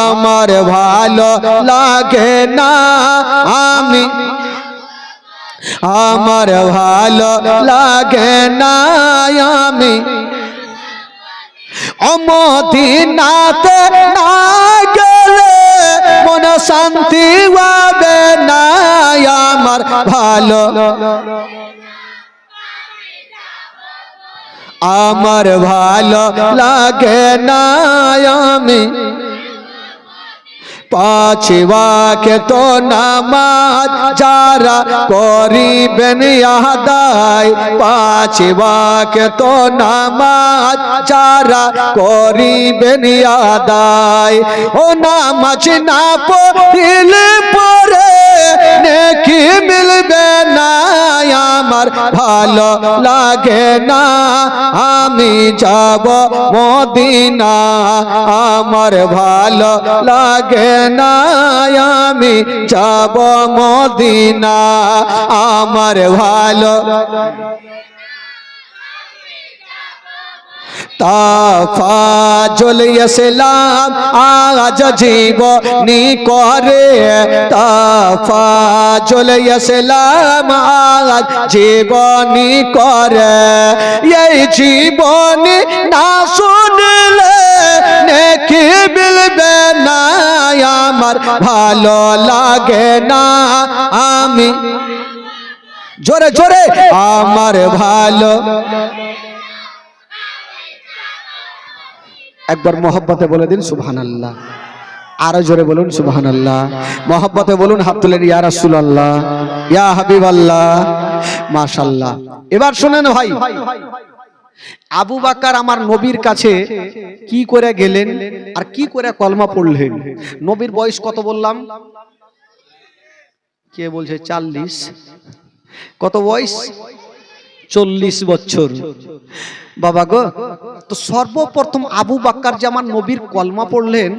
আমার ভালো লাগে না আমি, আমার ভালো লাগে না আমি মদিনাতে না গেলে মন শান্তি হবে না, আমার ভালো আমার ভালো লাগে না আমি পাঁচ ওয়াক্ত নামাজ যারা করিবেন আদায়, পাঁচ ওয়াক্ত নামাজ যারা করিবেন আদায়। ও নামাজ না পড়িলে পরে নেকি মিলবে না, আমার ভালো লাগে না আমি যাব মদিনা, আমার ভালো লাগে না আমি যাব মদিনা, আমার ভালো তাফাজুল ইসলাম আজ জীবনী করে, তাফাজুল ইসলাম আজ জীবনী করে। এই জীবনী না শুনলে নেকি মিলবে না, আমার ভালো লাগে না আমি, জোরে জোরে আমার ভালো। একবার মোহব্বতে বলে দিন সুবহানাল্লাহ, আরো জোরে বলুন সুবহানাল্লাহ, মোহব্বতে বলুন হাত তুলেন ইয়া রাসূলুল্লাহ ইয়া হাবিবাল্লাহ মাশাআল্লাহ। এবার শুনেন ভাই, আবু বকর আমার নবীর কাছে কি করে গেলেন আর কি করে কলমা পড়লেন। নবীর বয়স কত বললাম? কে বলছে 40? কত বয়স? 40 বছর। বাবা গো, তো সর্বপ্রথম আবু বকর যে আমার নবীর কলমা পড়লেন,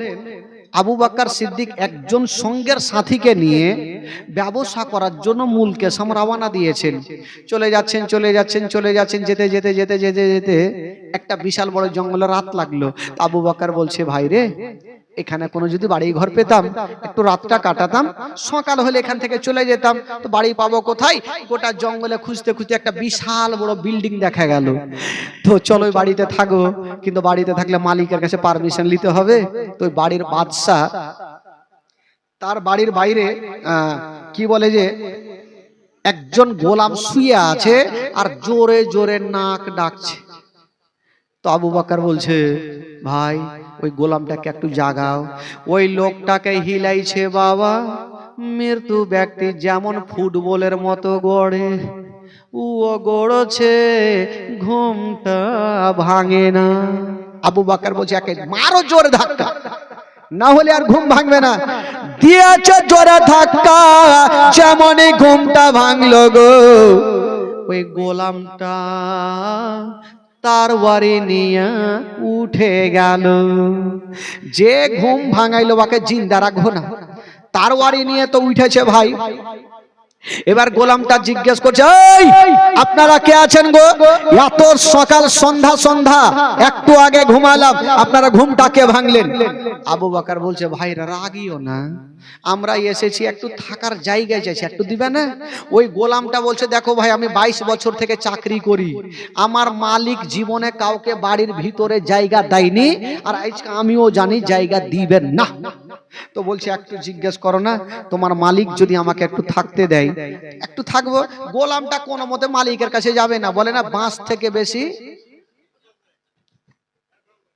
আবু বকর সিদ্দিক একজন সঙ্গের সাথীকে নিয়ে ব্যবসা করার জন্য মুলকে সাম রওনা দিয়েছেন। চলে যাচ্ছেন চলে যাচ্ছেন চলে যাচ্ছেন, যেতে যেতে যেতে যেতে যেতে একটা বিশাল বড় জঙ্গলে রাত লাগলো। আবু বকর বলছে, ভাই রে, এখানে কোনো যদি বাড়ি ঘর পেতাম একটু রাতটা কাটাতাম, সকাল হলে এখান থেকে চলে যেতাম। তো বাড়ি পাবো কোথায়? গোটা জঙ্গলে খুঁজতে খুঁজতে একটা বিশাল বড় বিল্ডিং দেখা গেল। তো চলো বাড়িতে থাকো, কিন্তু বাড়িতে থাকলে মালিকের কাছে পারমিশন নিতে হবে। তো বাড়ির বাদশা তার বাড়ির বাইরে কি বলে যে একজন গোলাম শুয়ে আছে আর জোরে জোরে নাক ডাকছে। তো আবু বকর বলছে, ভাই ওই গোলামটাকে একটু জাগাও, ওই লোকটাকে হিলাইছে বাবা, মৃত্যু ব্যক্তি যেমন ফুটবলের মতো গড়ে ও গড়ছে, ঘুমটা ভাঙে না। আবু বকর বলছে, একে মারো জোরে ধাক্কা, না হলে আর ঘুম ভাঙবে না। দিয়েছে জোরে ধাক্কা, যেমনই ঘুমটা ভাঙলো গো, ওই গোলামটা তার বাড়ি নিয়ে উঠে গেল। যে ঘুম ভাঙাইলো বাকে জিন্দা রাখবো না, তার বাড়ি নিয়ে তো উঠেছে ভাই। এবার গোলামটা জিজ্ঞেস করছে, এই আপনারা কে আছেন গো? এত সকাল সন্ধ্যা সন্ধ্যা একটু আগে ঘুমালাম, আপনারা ঘুমটা কে ভাঙলেন? আবু বকর বলছে, ভাইরা রাগিও না, আমরা এসেছি একটু থাকার জায়গায় চাইছি, একটু দিবে না? ওই গোলামটা বলছে, দেখো ভাই, আমি 22 বছর থেকে চাকরি করি, আমার মালিক জীবনে কাউকে বাড়ির ভিতরে জায়গা দেয়নি, আর আজকে আমিও জানি জায়গা দিবেন না। তো বলছে, একটু জিজ্ঞেস করো না, তোমার মালিক যদি আমাকে একটু থাকতে দেয় একটু থাকবো। গোলামটা কোনো মতে মালিকের কাছে যাবে না, বলে না বাঁশ থেকে বেশি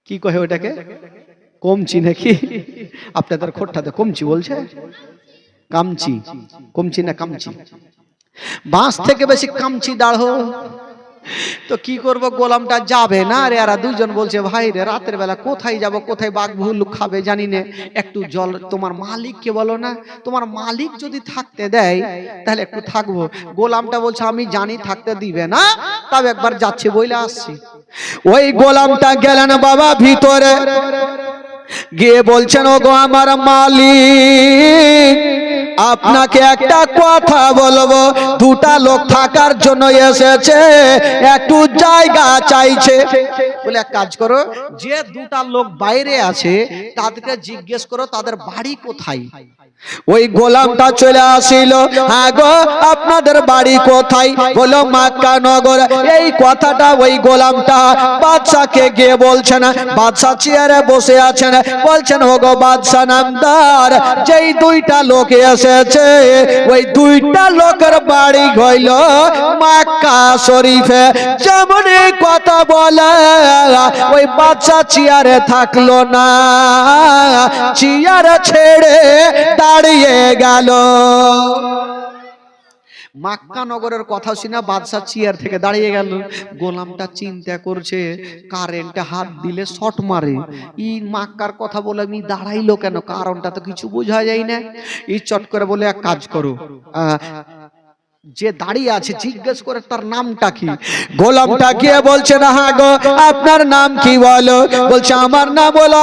কি কহে ওটাকে, কমচি নাকি? আপনাদের খোট্টাতে কমচি বলছে, কামচি, কমচি না কামচি, বাঁশ থেকে বেশি কামচি দাঁড়ো। তো কি করব, গোলামটা যাবে না। আর এরা দুইজন বলছে, ভাই রে, রাতের বেলা কোথায় যাব, কোথায় বাঘ ভুল্লুক খাবে জানি না, একটু জল তোমার মালিককে বলো না, তোমার মালিক যদি থাকতে দেয় তাহলে একটু থাকবো। গোলামটা বলছে, আমি জানি থাকতে দিবে না, তবে একবার যাচ্ছে বইলে আসছি। ওই গোলামটা গেলেন বাবা ভিতরে, গিয়ে বলছেন, ও গো আমার মালিক, আপনাকে একটা কথা বলবো, দুটা লোক থাকার জন্য এসেছে, একটু জায়গা চাইছে। বলে এক কাজ করো, যে দুটা লোক বাইরে আছে তাদেরকে জিজ্ঞেস করো তাদের বাড়ি কোথায়, ওই গোলামটা চলে আসিল, হ্যাঁ গো আপনাদের বাড়ি কোথায়? বলো মক্কা নগর। এই কথাটা ওই গোলামটা বাদশাকে গিয়ে বলছেন। বাদশা চেয়ারে বসে আছেন, বলছেন ও গো বাদশা নামদার, যেই দুইটা লোক এসেছে ওই দুইটা লোকের বাড়ি হইল মক্কা শরীফে। যেমন কথা বলে ওই বাদশা চেয়ারে থাকলো না, চেয়ার ছেড়ে দাঁড়িয়ে গেল। মক্কা নগরের কথা শুনে বাদশা চেয়ার থেকে দাঁড়িয়ে গেল। গোলামটা চিন্তা করছে কারেন্টে হাত দিলে শর্ট মারে, ই মক্কার কথা বলে আমি দাঁড়াইলো কেন, কারণটা তো কিছু বোঝা যায় না। ই চট করে বলে এক কাজ করো, যে দাঁড়িয়ে আছে জিজ্ঞেস করে তার নামটা কি। গোলামটা গিয়ে বলছে না, হ্যাঁ গো আপনার নাম কি বলো? বলছে আমার নাম হলো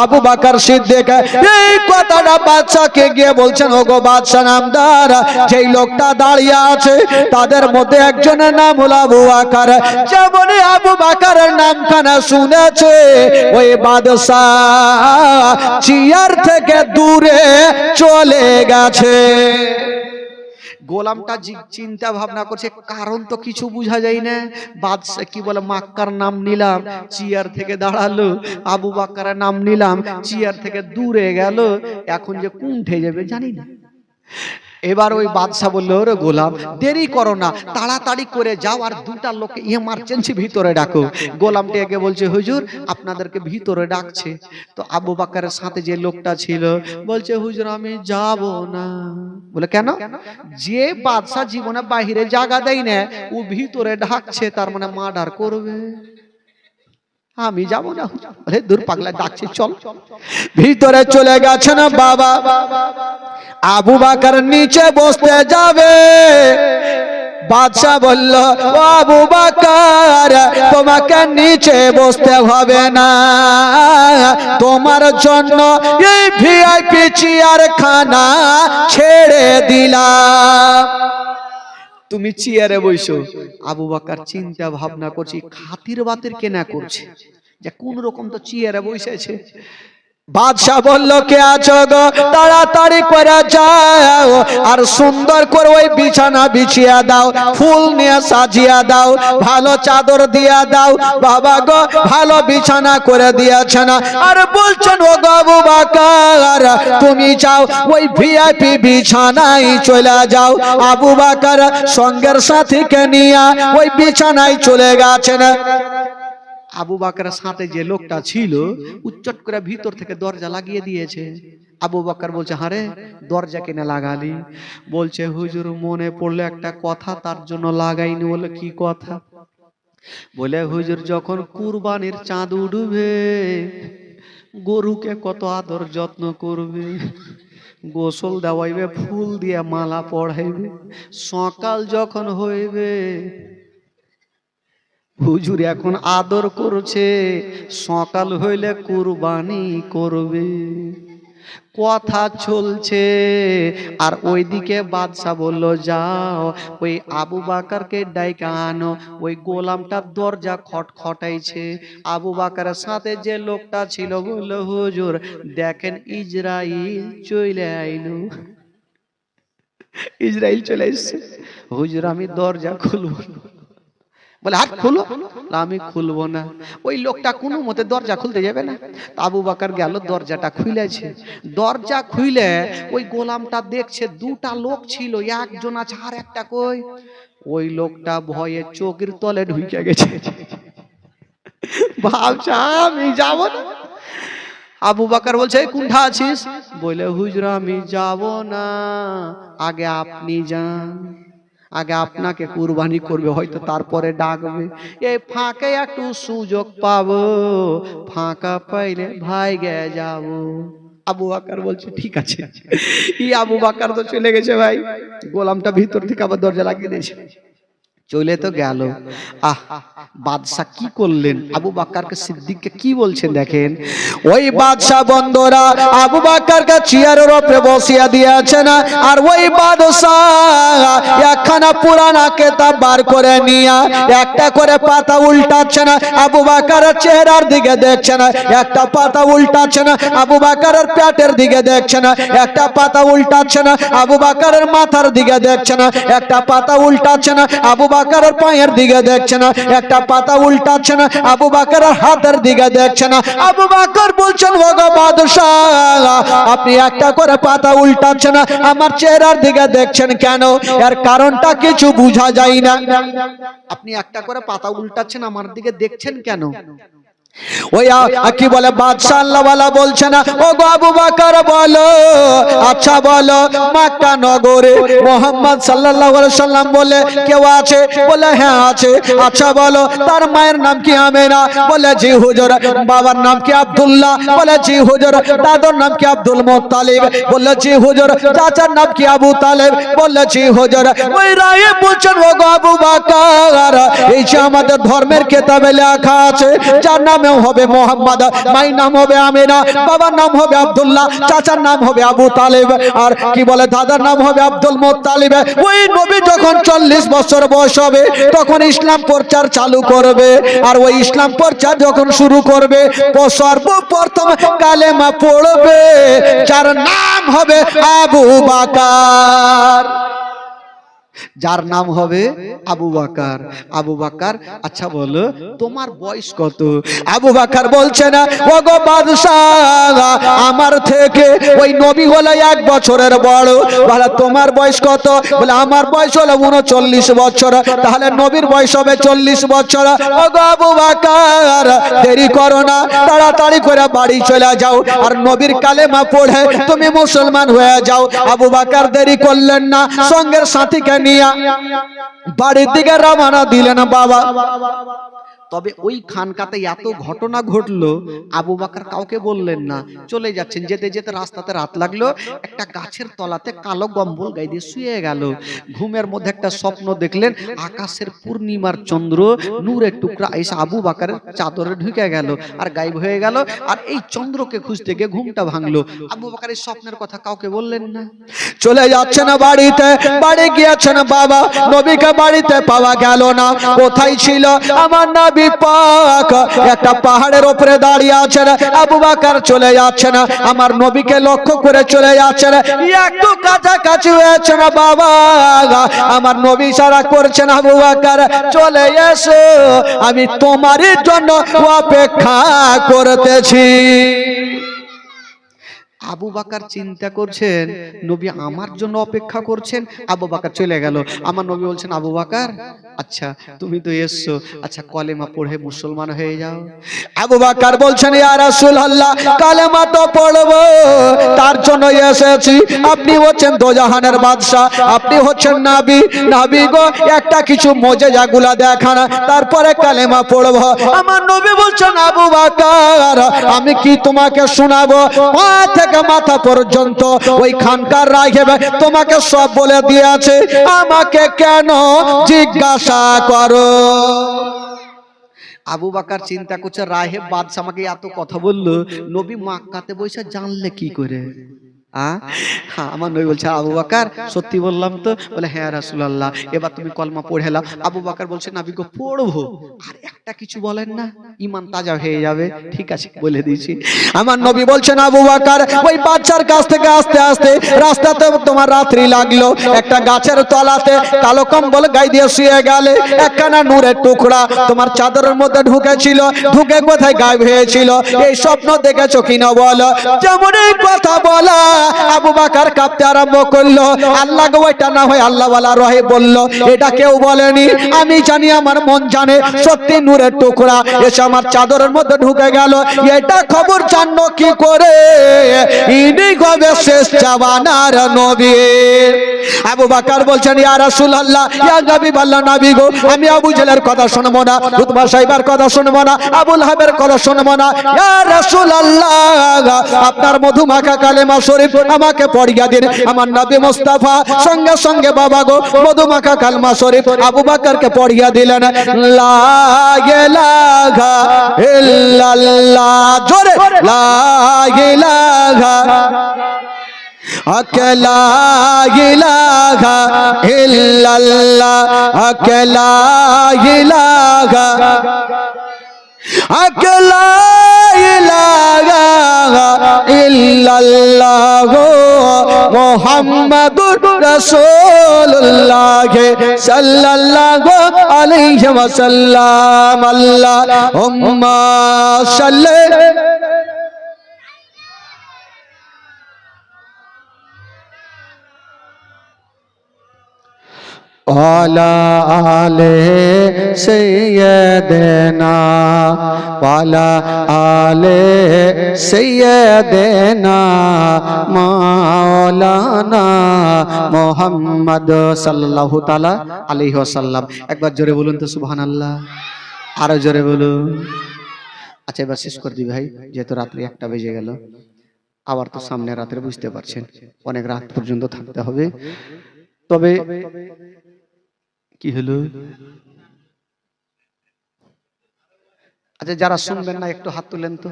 আবু বকর সিদ্দিক। এই কথাটা বাদশাকে গিয়ে বলছেন, ও গো বাদশা নামদার, যেই লোকটা দাঁড়িয়ে আছে তাদের মধ্যে একজনের নাম হলো আবু বকর। যেমন আবু বকরের নামখানা শুনেছে ওই বাদশা চেয়ার থেকে দূরে চলে গেছে। গোলামটা চিন্তা ভাবনা করছে, কারণ তো কিছু বোঝা যায় না। বাদশা কি বলে মক্কার নাম নিলাম, চেয়ার থেকে দাঁড়ালো, আবু বকরের নাম নিলাম, চেয়ার থেকে দূরে গেল, এখন যে কুণ্ঠে যাবে জানি না। এবার ওই বাদশা বলল, ওরে গোলাম দেরি করো না, তাড়াতাড়ি করে যাও আর দুটা লোককে ইমার্জেন্সি ভিতরে ডাকো। গোলামটি একে বলছে, হুজুর আপনাদেরকে ভিতরে ডাকছে। তো আবু বকরের সাথে যে লোকটা ছিল বলছে, হুজুর আমি যাব না। বলে কেন? যে বাদশা জীবনে বাহিরে জায়গা দেয় না, ও ভিতরে ডাকছে, তার মানে মার্ডার করবে, আমি যাব না। আরে দূর পাগলা, ডাকছে চল। ভিতরে চলে গেছে না বাবা। আবু বকর নিচে বসতে যাবে, বাদশা বলল, ও আবু বকর তোমাকে নিচে বসতে হবে না, তোমার জন্য এই ভিআইপি চেয়ার খানা ছেড়ে দিলাম, তুমি চেয়ারে বসো। আবু বকর চিন্তা ভাবনা করছি, খাতির বাতির কেনা করছে যে কোন রকম তো চেয়ারে বসেছে। বাদশা বলল, কে আছো গো, তাড়াতাড়ি করে যাও আর সুন্দর করে ওই বিছানা বিছিয়ে দাও, ফুল নিয়ে সাজিয়ে দাও, ভালো চাদর দিয়ে দাও। বাবা গো ভালো বিছানা করে দিয়েছেন, আর বলছেন ও গো আবু বকর তুমি যাও ওই ভিআইপি বিছানায় চলে যাও। আবু বকর সঙ্গের সাথীকে নিয়ে ওই বিছানায় চলে গেছেন। আবু বকরের সাথে যে লোকটা ছিল উচ্চট করে ভিতর থেকে দরজা লাগিয়ে দিয়েছে। আবু বকর বলছে, হারে দরজা কেনে লাগালি? বলছে, হুজুর মনে পড়লো একটা কথা, তার জন্য লাগাইনি। বলে কি কথা? বলে হুজুর যখন কুরবানির চাঁদ উঠবে, গরুকে কত আদর যত্ন করবে, গোসল দেওয়াইবে, ফুল দিয়ে মালা পড়াইবে, সকাল যখন হইবে হুজুর এখন আদর করছে, সকাল হইলে কুরবানি করবে। কথা চলছে আর ওইদিকে বাদশা বলল, যাও ওই আবু বকরকে ডাইকা আনো। ওই গোলামটার দরজা খটখটাইছে। আবু বকরের সাথে যে লোকটা ছিল বলল, হুজুর দেখেন ইসরাইল চলে আইলো, ইসরাইল চলে এসছে। হুজুর আমি দরজা খুলবো। বলে হাত খুলো। আমি খুলবো না। ওই লোকটা কোনো মতে দরজা খুলতে যাবে না। আবু বকর গেল, দরজাটা খুলেছে। দরজা খুলে ওই গোলামটা দেখছে দুটা লোক ছিল, একজন আছে আর একটা কই। ওই লোকটা ভয়ে চোখের তলে ঢুকে গেছে, ভাবছে আমি যাব না। আবু বকর বলছে, কোনটা আছিস? বলে হুজুর আমি যাব না, আগে আপনি যান, আগে আপনাকে কুরবানি করবে, হয়তো তারপরে ডাকবে। এই ফাঁকে একটু সুযোগ পাবো, ফাঁকা পাইলে ভাই গে যাব। আবু বকর বলছে ঠিক আছে। ই আবু বকর তো চলে গেছে ভাই, গোলামটা ভিতর থেকে আবার দরজা লাগিয়ে দিয়েছে। চলে তো গেল। বাদশাহ কি করলেন, আবু বকরকে সিদ্দিককে কি বলছেন দেখেন। ওই বাদশাহ বন্ধুরা আবু বকরকে চেয়ারের উপরে বসিয়ে দিয়েছেন, আর ওই বাদশাহ একখানা পুরানা কিতাব বার করে নিয়ে একটা করে পাতা উল্টাচ্ছেন, আবু বকরের চেহারার দিকে দেখছেন, একটা পাতা উল্টাচ্ছেন আবু বকরের পেটের দিকে দেখছেন, একটা পাতা উল্টাচ্ছেন আবু বকরের মাথার দিকে দেখছেন, একটা পাতা উল্টাচ্ছেন আবু বকরের পায়ের দিকে দেখছেন, একটা পাতা উল্টাচ্ছেন আবু বকরের হাতের দিকে দেখছেন। আবু বকর বলছেন, ওগো বাদশাহ, আপনি একটা করে পাতা উল্টাচ্ছেন, আমার চেহারার দিকে দেখছেন কেন? এর কারণটা কিছু বোঝা যায় না। আপনি একটা করে পাতা উল্টাচ্ছেন, আমার দিকে দেখছেন কেন? ওই কি বলে বাদশাহ আল্লাহওয়ালা বলছে না, ও গো আবু বকর বলো, আচ্ছা বলো মক্কা নগরে মুহাম্মদ সাল্লাল্লাহু আলাইহি সাল্লাম বলে কেউ আছে? বলে হ্যাঁ আছে। আচ্ছা বলো তার মায়ের নাম কি আমেনা? বলে জি হুজুর। বাবার নাম কি আব্দুল্লাহ? বলে জি হুজুর। দাদার নাম কি আব্দুল মুত্তালিব? বলে জি হুজুর। চাচার নাম কি আবু তালেব? বলে জি হুজুর। ওই রায়ে বলছেন, ও গো আবু বকর, এই যে আমাদের ধর্মের কিতাবে লেখা আছে, যার নাম হবে মোহাম্মদ, মায়ের নাম হবে আমেনা, বাবার নাম হবে আব্দুল্লাহ, চাচার নাম হবে আবু তালেব, আর কি বলে দাদার নাম হবে আব্দুল মুত্তালিব। ওই নবী যখন 40 বছর বয়স হবে তখন ইসলাম প্রচার চালু করবে, আর ওই ইসলাম প্রচার যখন শুরু করবে সর্বপ্রথম কালেমা পড়বে, যার নাম হবে আবু বকর, যার নাম হবে আবু বকর। আবু বকর, আচ্ছা বলো তোমার বয়স কত? আবু বকর বলছে না, ওগো বাদশাহ, আমার থেকে ওই নবী হলো 1 বছরের বড়। বলে তোমার বয়স কত? বলে আমার বয়স হলো 39 বছর। তাহলে নবীর বয়স হবে 40 বছর। ওগো আবু বকর, দেরি করো না, তাড়াতাড়ি করে বাড়ি চলে যাও, আর নবীর কালেমা পড়ে তুমি মুসলমান হয়ে যাও। আবু বকর দেরি করলেন না, সঙ্গের সাথীকে নিয়ে বাড়ির দিকে রওনা দিলেন বাবা। তবে ওই খানকাতে এত ঘটনা ঘটলো, আবু বকর কাউকে বললেন না, চলে যাচ্ছেন। যেতে যেতে রাস্তাতে রাত লাগলো, একটা গাছের তলাতে কালো কম্বল গায়ে দিয়ে শুয়ে গেল। ঘুমের মধ্যে একটা স্বপ্ন দেখলেন, আকাশের পূর্ণিমার চন্দ্র নূরের টুকরা এসে আবু বকরের চাদরে ঢুকে গেল আর গায়েব হয়ে গেল। আর এই চন্দ্রকে খুঁজতে গিয়ে ঘুমটা ভাঙলো। আবু বকর এই স্বপ্নের কথা কাউকে বললেন না, চলে যাচ্ছেন বাড়িতে। বাড়ি গিয়েছেন বাবা, নবীকে বাড়িতে পাওয়া গেল না। কোথায় ছিল আমার নবী পাক? একটা পাহাড়ের উপরে দাঁড়িয়ে আছেন। আবু বকর চলে যাচ্ছেন, আমার নবীকে লক্ষ্য করে চলে যাচ্ছেন। একটু কাছাকাছি হয়েছেন বাবা, আমার নবী ইশারা করছেন, আবু বকর চলে এসো, আমি তোমারই জন্য অপেক্ষা করতেছি। আবু বকর চিন্তা করছেন, নবী আমার জন্য অপেক্ষা করছেন। আবু বকর চলে গেল। আমার নবী বলছেন, আবু বকর আচ্ছা তুমি তো এসছো, আচ্ছা কলেমা পড়ে মুসলমান হয়ে যাও। আবু বকর বলছেন, ইয়া রাসূলুল্লাহ, কালেমা তো পড়বো, তার জন্য এসেছি। আপনি হচ্ছেন দোজাহানের বাদশা, আপনি হচ্ছেন নবী। নবী গো, একটা কিছু মুজিজাগুলা দেখান, তারপরে কালেমা পড়বো। আমার নবী বলছেন, আবু বকর আমি কি তোমাকে শোনাবো? পা থেকে মাথা পর্যন্ত ওই খানকার রাহিব তোমাকে সব বলে দিয়েছে, আমাকে কেন জিজ্ঞাসা করো? আবু বকর চিন্তা করছে, রাহিব বাদশা আমাকে এত কথা বললো, নবী মক্কাতে বসে জানলে কি করে? আমার নবী বলছে, আবু বকর সত্যি বললাম তো? বলে হ্যাঁ রাসূলুল্লাহ। এবার তুমি কলমা পড়ে নাও। আবু বকর বলছে, নবী গো পড়বো, আর একটা কিছু বলেন না, ঈমান তাজা হয়ে যাবে। ঠিক আছে বলে দিয়েছি। আমার নবী বলছেন, আবু বকর ওই বাচ্চার কাছ থেকে আস্তে আস্তে রাস্তাতে তোমার রাত্রি লাগলো, একটা গাছের তলাতে কালো কম্বল গায়ে দিয়ে শুয়ে গেলে, একখানা নূরের টুকরা তোমার চাদরের মধ্যে ঢুকেছিল, ঢুকে কোথায় গায়েব হয়েছিল? এই স্বপ্ন দেখেছো কিনা বলো? যেমন এই কথা বলা আবু বকর কাঁপতে আরম্ভ করলো। আল্লাহ গো, ওইটা না হয় আল্লাহ ওয়ালা রহে বললো, এটা কেউ বলেনি। আমি জানি, আমার মন জানে, সত্যি নূরের টুকরা এসে আমার চাদরের মধ্যে ঢুকে গেল। এটা খবর জানলো কি করে? ইনি হবে শেষ জামানার নবী। আবু বকর বলছেন, ইয়া রাসূলুল্লাহ, ইয়া হাবিবাল্লাহ, নবী গো, আমি আবু জেলের কথা শুনবো না, উতবা সাহেবের কথা শুনবো না, আবুল হাবের কথা শুনবো না। ইয়া রাসূলুল্লাহ, আপনার মধুমাখা কালেমা শরীফ শরীফ আমাকে পড়িয়া দিন। আমার নবী মুস্তাফা সঙ্গে সঙ্গে বাবা গো মধুমাখা কালমা শরীফ আবু বকরকে পড়িয়া দিলেন। লা ইলাহা ইল্লাল্লাহ, জোরে লা ইলাহা আকলা ইলাহা ইল্লাল্লাহ, আকলা ইলাহা আকলা ইলাহা ইল্লাল্লাহ মুহাম্মাদুর রাসূলুল্লাহ সাল্লাল্লাহু আলাইহি ওয়াসাল্লাম। আল্লাহুম্মা সাল্লি আলা আলে সাইয়্যিদিনা ওয়ালা আলে সাইয়্যিদিনা মাওলানা মুহাম্মদ সাল্লাল্লাহু তাআলা আলাইহি ওয়াসাল্লাম। একবার জোরে বলুন তো সুবহানাল্লাহ, আরো জোরে বলুন। আচ্ছা এবার শেষ করে দিই ভাই, যেহেতু রাত্রি 1টা বেজে গেল, আবার তো সামনে রাত্রে বুঝতে পারছেন অনেক রাত পর্যন্ত থাকতে হবে। তবে কি হলো, আচ্ছা যারা শুনবেন না একটু হাত তুলেন তো।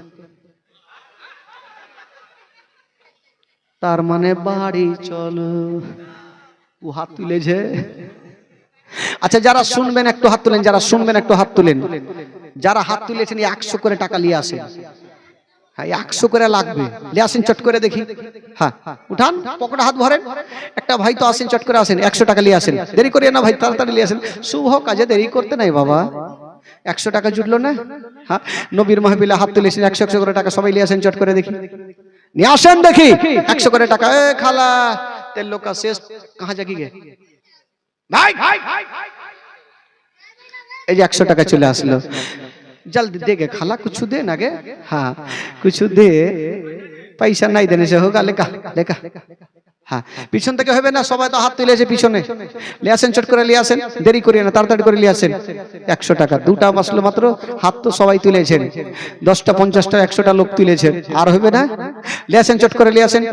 তার মানে বাড়ি চলো, ও হাত তুলেছে। আচ্ছা যারা শুনবেন একটু হাত তুলেন, যারা শুনবেন একটু হাত তুলেন। যারা হাত তুলেছেন 100 করে টাকা নিয়ে আসেন। হ্যাঁ 100 করে লাগবে, নিয়ে আসেন চট করে দেখি। হ্যাঁ উঠান, পকেটে হাত ভরেন। একটা ভাই তো আসেন, চট করে আসেন, 100 টাকা নিয়ে আসেন। দেরি করিয়ে না ভাই, তাড়াতাড়ি নিয়ে আসেন। শুভ কাজে দেরি করতে নাই বাবা। 100 টাকা জুটলো না? হ্যাঁ নবীর মাহফিলে হাত তুলেছেন, 100 করে টাকা সবাই নিয়ে আসেন চট করে দেখি। নিয়ে আসেন দেখি 100 করে টাকা। এ খালা তেল লোকা শেষ কাহা যাকি গে ভাই, এই যে 100 টাকা চলে আসলো। जल्दी देगे खाला कुछ दे ना गे। हाँ कुछ दे, पैसा नहीं देने से होगा। लेका लेका हाँ পিছন থেকে হবে না, সবাই তো হাত তুলেছে পিছনে। নিয়ে আসেন চট করে নিয়ে আসেন, দেরি করিয়ে না, তাড়াতাড়ি করে নিয়ে আসেন। 100 টাকা 2টা বাসলো মাত্র, হাত তো সবাই তুলেছেন। 10টা 50টা 100টা লোক তুলেছেন, আর হবে না? নিয়ে আসেন চট করে নিয়ে আসেন।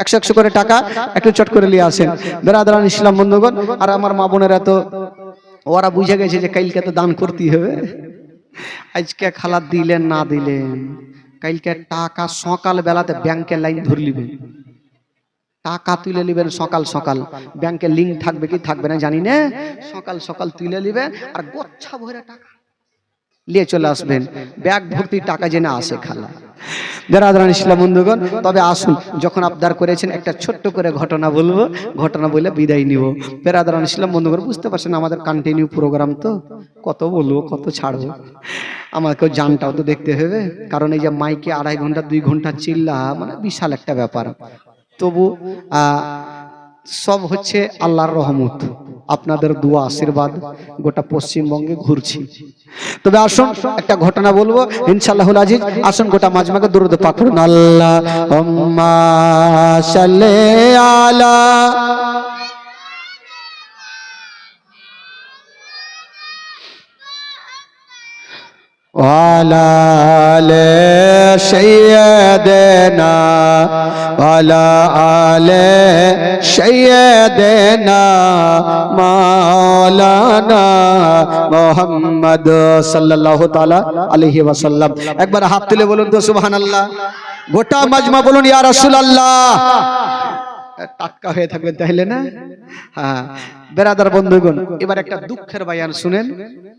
100 করে টাকা একটু চট করে নিয়ে আসেন। বেরাদারান ইসলাম বন্ধুগণ আর আমার মা বোনেরা তো ওরা বুঝে গেছে যে কালকে তো দান করতে হবে। আজকে খালা দিলেন না দিলেন, কালকে টাকা সকাল বেলাতে ব্যাংকে লাইন ধরে নিবেন, টাকা তুলে নিবেন সকাল সকাল। ব্যাংকে লিংক থাকবে কি থাকবে না জানি না, সকাল সকাল তুলে নিবেন আর গোচ্ছা ভরে টাকা নিয়ে চলে আসবেন। ব্যাগ ভর্তি টাকা যেন আসে খালা। বেরাদারান ইসলাম বন্ধুগণ তবে আসুন, যখন আবদার করেছেন একটা ছোট্ট করে ঘটনা বলবো, ঘটনা বলে বিদায় নিব। বেরাদারান ইসলাম বন্ধুগণ বুঝতে পারছেন আমাদের কন্টিনিউ প্রোগ্রাম তো, কত বলবো কত ছাড়বো, আমাকে জানটাও তো দেখতে হবে। কারণ এই যে মাইকে 2.5 ঘন্টা 2 ঘন্টা চিল্লা মানে বিশাল একটা ব্যাপার। তবু সব হচ্ছে আল্লাহর রহমত, আপনাদের দোয়া আশীর্বাদ গোটা পশ্চিমবঙ্গে ঘুরছি। তবে আসুন একটা ঘটনা বলবো ইনশাআল্লাহুল আজিজ। আসুন গোটা মাজমাকে দরুদ পাক করুন। আল্লাহুম্মা সাল্লি আলা ওয়ালা আলে সাইয়্যিদিনা ওয়ালা আলে সাইয়্যিদিনা মাওলানা মুহাম্মদ সাল্লাল্লাহু তাআলা আলাইহি ওয়াসাল্লাম। একবার হাত তুলে বলুন তো সুবহানাল্লাহ। গোটা মাজমা বলুন ইয়া রাসূলুল্লাহ। টাটকা হয়ে থাকবেন তাহলে না। হ্যাঁ বেরাদার বন্ধুগণ এবার একটা দুঃখের বয়ান শুনেন,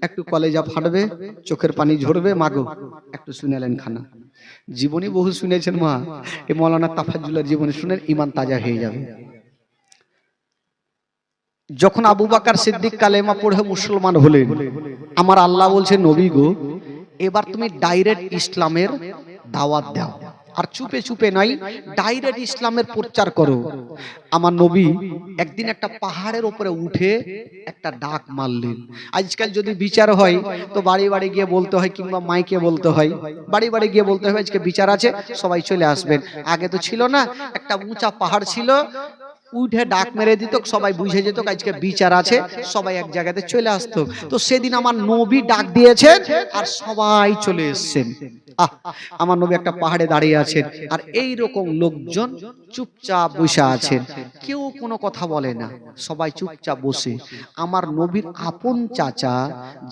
একটু কলেজা ফাটবে, চোখের পানি ঝরবে। মাগো একটু শুনেলেন খানা, জীবনী বহু শুনেছেন মা, এই মৌলানা তাফাজ্জুলের জীবনী শুনেন, ঈমান তাজা হয়ে যাবে। যখন আবু বকর সিদ্দিক কালেমা পড়ে মুসলমান হলেন, আমার আল্লাহ বলছে নবী গো এবার তুমি ডাইরেক্ট ইসলামের দাওয়াত দাও, আর চুপে চুপে নাই, ডাইরেক্ট ইসলামের প্রচার করো। আমার নবী একদিন একটা পাহাড়ের উপরে উঠে একটা ডাক মারলেন। আজকাল যদি বিচার হয় তো বাড়ি বাড়ি গিয়ে বলতে হয়, কিংবা মাইকে বলতে হয়, বাড়ি বাড়ি গিয়ে বলতে হয় আজকে বিচার আছে সবাই চলে আসবেন। আগে তো ছিল না, একটা উঁচা পাহাড় ছিল, উঠে ডাক মেরে দিত, সবাই বুঝে যেত আজকে বিচার আছে, সবাই এক জায়গাতে চলে আসতো। তো সেদিন আমার নবী ডাক দিয়েছেন আর সবাই চলে এসেছেন। আহ, আমার নবী একটা পাহাড়ে দাঁড়িয়ে আছেন, আর এই রকম লোকজন চুপচাপ বসে আছেন, কেউ কোনো কথা বলে না, সবাই চুপচাপ বসে। আমার নবীর আপন চাচা,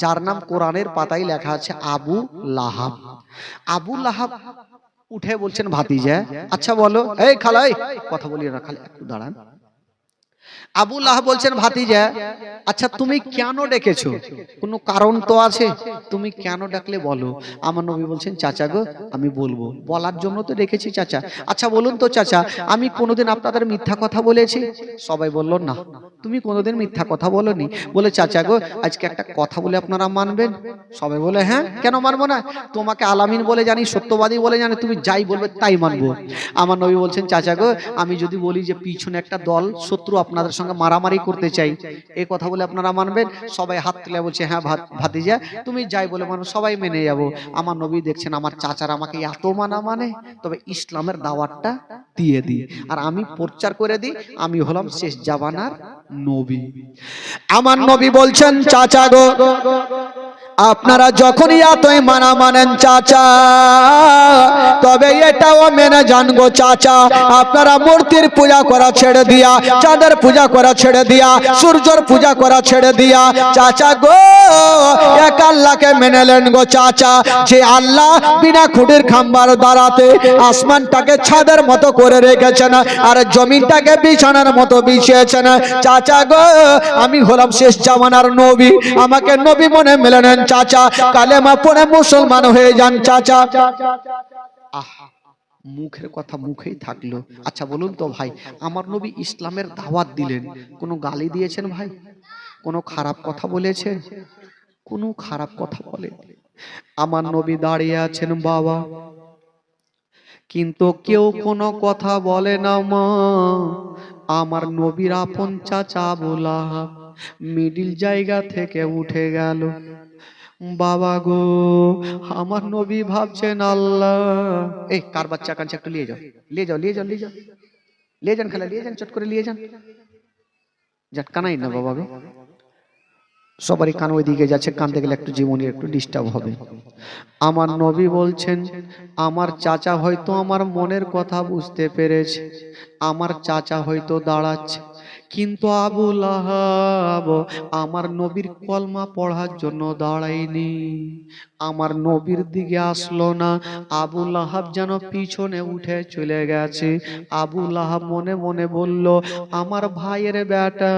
যার নাম কোরআনের পাতায় লেখা আছে আবু লাহাব, আবু লাহাব উঠে বলছেন ভাতিজা, আচ্ছা বলো, এই খালাই কথা বলি না, খালি একটু দাঁড়ান। আবু লাহাব বলছেন ভাতিজা, আচ্ছা তুমি কেন ডেকেছো? কোনো কারণ তো আছে, তুমি কেন ডাকলে বলো। আমার নবী বলছেন, চাচা গো আমি বলবো, বলার জন্য তো ডেকেছি চাচা। আচ্ছা বলুন তো চাচা, আমি কোনোদিন আপনাদের মিথ্যা কথা বলেছি? সবাই বলল না, তুমি কোনোদিন মিথ্যা কথা বলোনি। বলে চাচা গো আজকে একটা কথা বলে আপনারা মানবেন? সবাই বলে হ্যাঁ, কেন মানবো না, তোমাকে আলামিন বলে জানি, সত্যবাদী বলে জানি, তুমি যাই বলবে তাই মানবো। আমার নবী বলছেন, চাচা গো আমি যদি বলি যে পিছনে একটা দল শত্রু আপনাদের সঙ্গে মারামারি করতে চাই, এই কথা বলে আপনারা মানবেন? সবাই হাত তুলে বলছে হ্যাঁ ভাতিজা তুমি যাই বলে মানো, সবাই মেনে যাবো। আমার নবী দেখছেন আমার চাচার আমাকে এত মানা মানে, তবে ইসলামের দাওয়াতটা দিয়ে দিই, আর আমি প্রচার করে দিই, আমি হলাম শেষ জামানার নবী। আমার নবী বলছেন, চাচা গো আপনারা যখনই এতই মানা মানেন চাচা, তবে এটাও মেনে জান গো চাচা, আপনারা মূর্তির পূজা করা ছেড়ে দিয়া, চাঁদের পূজা করা ছেড়ে দিয়া, সূর্যের পূজা করা ছেড়ে দিয়া, চাচা গো এক আল্লাহকে মেনে নেন গো চাচা, যে আল্লাহ বিনা খুঁটির খাম্বার দাঁড়াতে আসমানটাকে ছাদের মতো করে রেখেছেন, আর জমিনটাকে বিছানার মতো বিছিয়েছেন। চাচা গো আমি হলাম শেষ জামানার নবী, আমাকে নবী মনে মেনে নেন চাচা, কালেমা পড়ে মুসলমান হয়ে যান চাচা। মুখের কথা মুখেই থাকলো। আচ্ছা বলুন তো ভাই, আমার নবী ইসলামের দাওয়াত দিলেন, কোনো গালি দিয়েছেন ভাই? কোনো খারাপ কথা বলেছেন? কোনো খারাপ কথা বলে? আমার নবী দাঁড়িয়ে আছেন বাবা, কিন্তু কেউ কোনো কথা বলে না মা। আমার নবীর আপন চাচা আবু লাহাব মিডিল জায়গা থেকে উঠে গেল। বাবা গো আমার নবী ভাবছেন আল্লাহ, এই কার বাচ্চা কাঁদছে একটু নিয়ে যাও, নিয়ে যাও, নিয়ে যাও, নিয়ে যাও, নিয়ে যান, খেলা নিয়ে যান, চট করে নিয়ে যান, কানাই না বাবা গো, সবারই কান ওই দিকে যাচ্ছে, কানতে গেলে একটু জীবনের একটু ডিস্টার্ব হবে। আমার নবী বলছেন, আমার চাচা হয়তো আমার মনের কথা বুঝতে পেরেছে, আমার চাচা হয়তো দাঁড়াচ্ছে, কিন্তু আবু লাহাব আমার নবীর কলমা পড়ার জন্য দাঁড়ায়নি, আমার নবীর দিকে আসলো না। আবু লাহাব যেন পিছনে উঠে চলে গেছে। আবু লাহাব মনে মনে বলল, আমার ভাইয়ের বেটা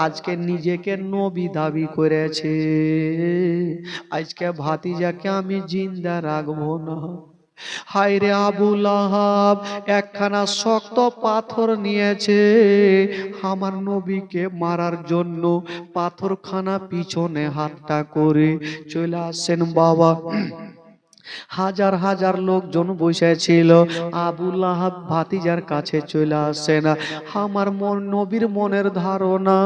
আজকে নিজেকে নবী দাবি করেছে, আজকে ভাতিজাকে আমি জিন্দা রাখবো না। হায় রে আবু লাহাব একখানা শক্ত পাথর নিয়েছে আমার নবীকে মারার জন্য, পাথরখানা পিছনে হাতটা করে চলে আসেন বাবা। হাজার হাজার লোকজন বসেছিল, আবু লাহাব ভাতিজার কাছে চলে আসে না। আমার নবীর মনের ধারণা,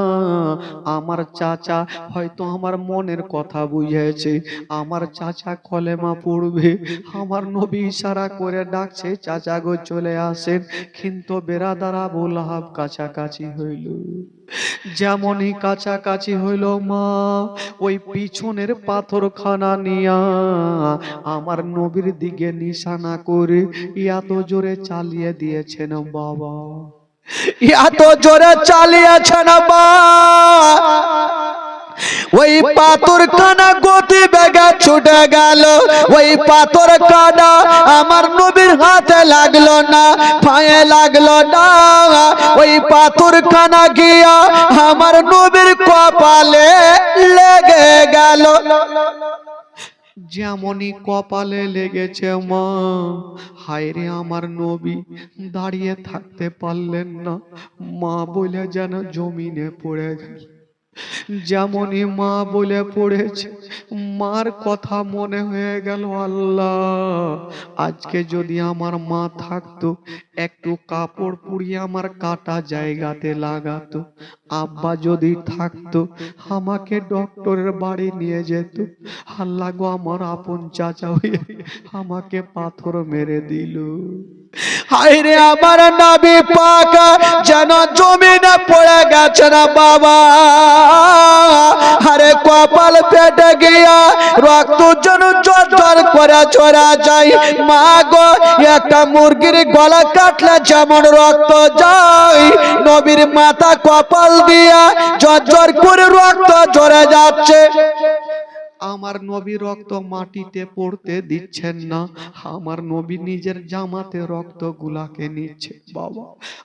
আমার চাচা হয়তো আমার মনের কথা বুঝেছে, আমার চাচা কলেমা পড়বে। আমার নবী ইশারা করে ডাকছে, চাচা গো চলে আসেন, কিন্তু বেরাদার আবু লাহাব কাছাকাছি হইল। যেমনই কাছাকাছি হইল মা, ওই পিছনের পাথরখানা নিয়া আমার নবীর দিকে নিশানা করে এত জোরে চালিয়ে দিয়েছেন বাবা, এত জোরে চালিয়েছেন বাবা, ওই পাথর কানা গতি বেগে ছুটে গেল। ওই পাথর কানা আমার নবীর হাতে লাগলো না, পায়ে লাগলো না, ওই পাথর কানা গিয়া আমার নবীর কপালে লেগে গেল। যেমনই কপালে লেগেছে মা, হায় রে আমার নবী দাঁড়িয়ে থাকতে পারলেন না, মা বলে যেন জমিনে পড়ে গেল। যেমনই মা বলে পড়েছে, মার কথা মনে হয়ে গেল, আল্লাহ আজকে যদি আমার মা থাকতো, একটু কাপড় পুড়িয়ে আমার কাটা জায়গাতে লাগাতো, আব্বা যদি থাকতো আমাকে ডক্টরের বাড়ি নিয়ে যেত। আল্লাহ গো, আমার আপন চাচা হয়ে আমাকে পাথর মেরে দিল। হায়রে আমার নবী পাক যেন জমিনে পড়ে গেছে না বাবা। আরে কপাল ফেটে গিয়া রক্ত যেন ঝরঝর করে ঝরা যায়। মা গো, একটা মুরগির গলা কাটলে যেমন রক্ত যায়, নবীর মাথা কপাল দিয়া ঝরঝর করে রক্ত ঝরে যাচ্ছে। আমার নবী রক্ত মাটিতে পড়তে দিচ্ছেন না, আমার নবী নিজের জামাতে রক্ত গুলাকে নিচ্ছে বাবা।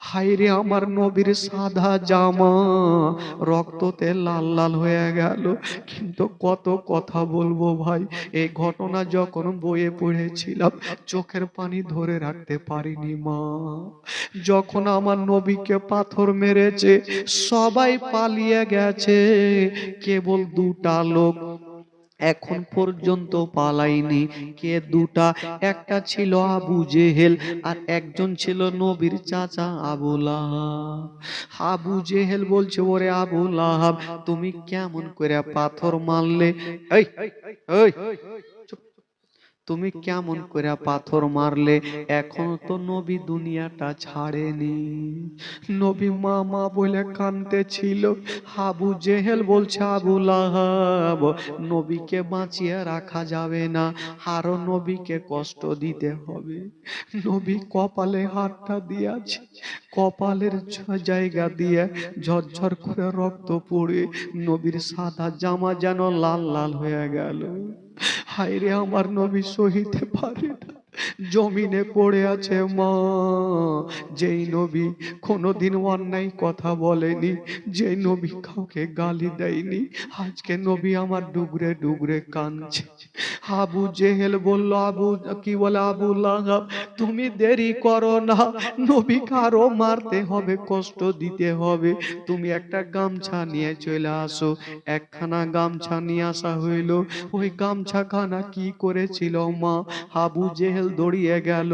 হায়রে আমার নবীর সাদা জামা রক্ততে লাল লাল হয়ে গেল। কিন্তু কত কথা বলবো ভাই, এই ঘটনা যখন বইয়ে পড়েছিলাম চোখের পানি ধরে রাখতে পারিনি মা। যখন আমার নবীকে পাথর মেরেছে সবাই পালিয়ে গেছে, কেবল দুটা লোক এখন পর্যন্ত পালাইনি। কে দুটা? একটা ছিল আবু জেহেল আর একজন ছিল নবীর চাচা আবু লাহাব। আবু জেহেল বলছে, ওরে আবু লাহাব, তুমি কেমন করে পাথর মারলে? এই এই চুপ। তুমি কেমন করে পাথর মারলে? এখন তো নবী দুনিয়াটা ছাড়েনি। নবী মা মা বলে কানতে ছিল। আবু জেহেল বলছে, আবু লাহাব, নবীকে বাঁচিয়ে রাখা যাবে না, আরো নবীকে কষ্ট দিতে হবে। নবী কপালে হাতটা দিয়েছে, কপালের জায়গা দিয়ে ঝরঝর করে রক্ত পড়ে নবীর সাদা জামা যেন লাল লাল হয়ে গেল। হায়রে আমার নবী সহিতে পারে না, জমিনে পড়ে আছে মা। যেই নবী কোনোদিন অন্যায় কথা বলেনি, যে নবী কাউকে গালি দেয়নি, আজকে নবী আমার ডুগরে ডুগরে কাঁদছে। আবু জেহেল বলল, আবু কি বলে, আবু লাহাব, তুমি দেরি করো না, নবীকে আরো মারতে হবে, কষ্ট দিতে হবে। তুমি একটা গামছা নিয়ে চলে আসো। একখানা গামছা নিয়ে আসা হইল। ওই গামছা খানা কি করেছিল মা? আবু জেহেল দৌড়িয়ে গেল,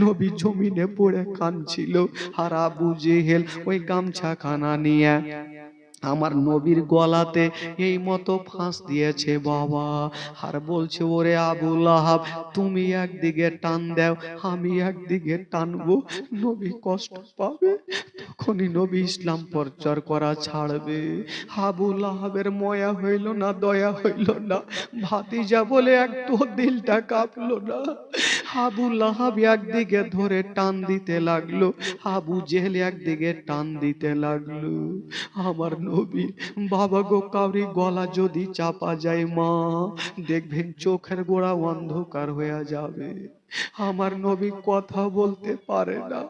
নবী জমিনে পড়ে কাঁদছিল, আর আবু জেহেল ওই গামছা খানা নিয়ে আমার নবীর গলাতে এই মতো ফাঁস দিয়েছে বাবা। আর বলছে, ওরে আবু লাহাব, তুমি একদিকে টান দাও, আমি একদিকে টানবো, নবী কষ্ট পাবে, তখনই নবী ইসলাম প্রচার করা ছাড়বে। আবু লাহাবের ময়া হইল না, দয়া হইল না, ভাতিজা বলে একটু দিলটা কাঁপলো না। আবু লাহাব একদিকে ধরে টান দিতে লাগলো, আবু জেহেল একদিকে টান দিতে লাগলো। আমার নবী, বাবা গো, কাউরি গলা যদি চাপা যায় মা, দেখবেন চোখের গোড়া অন্ধকার হয়ে যাবে। আমার নবী কথা বলতে পারে না,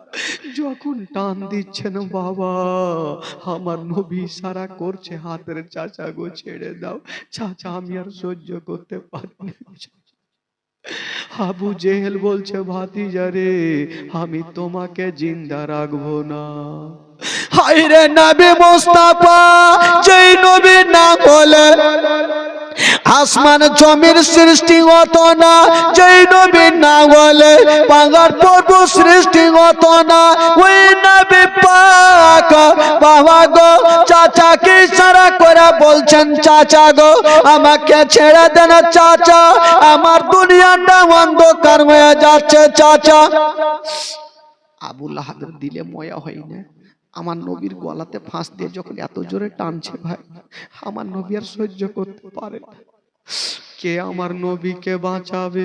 যখন টান দিচ্ছেন বাবা, আমার নবী ইশারা করছে হাতের, চাচা গো ছেড়ে দাও, চাচা আমি আর সহ্য করতে পারি না। আবু জেহেল বলছে, ভাতিজা রে, আমি তোমাকে জিন্দা রাখবো না। হায়রে নবী মুস্তাফা, যেই নবী না বলে আসমান জমির সৃষ্টি হতো না, যেই নবী না বলে পাহাড় পর্বত সৃষ্টি হতো না। ওই নবী পাক বাবা গো, চাচাকে ইশারা করে বলছেন, চাচা গো আমাকে ছেড়ে দেন চাচা, আমার দুনিয়াটা অন্ধকার হয়ে যাচ্ছে চাচা। আবু লাহাবের দিলে ময়া হয় না, আমার নবীর গলাতে ফাঁস দিয়ে যখন এত জোরে টানছে ভাই, আমার নবী আর সহ্য করতে পারে না। কে আমার নবীকে বাঁচাবে?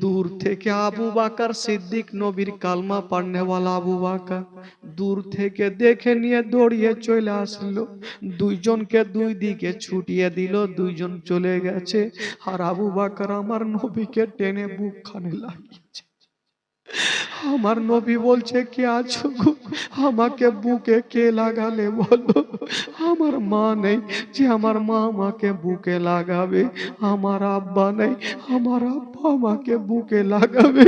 দূর থেকে আবু বাকার সিদ্দিক, নবীর কালমা পড়নেওয়ালা আবু বাকার, দূর থেকে দেখে নিয়ে দৌড়িয়ে চলে আসলো, দুইজনকে দুই দিকে ছুটিয়ে দিল, দুইজন চলে গেছে, আর আবু বাকার আমার নবীকে টেনে বুক খানে লাগিয়েছে। আমার নবী বলছে, কে আছো গো? আমাকে বুকে কে লাগালে বলো? আমার মা নেই যে আমার মা আমাকে বুকে লাগাবে, আমার আব্বা নেই আমার আব্বা আমাকে বুকে লাগাবে,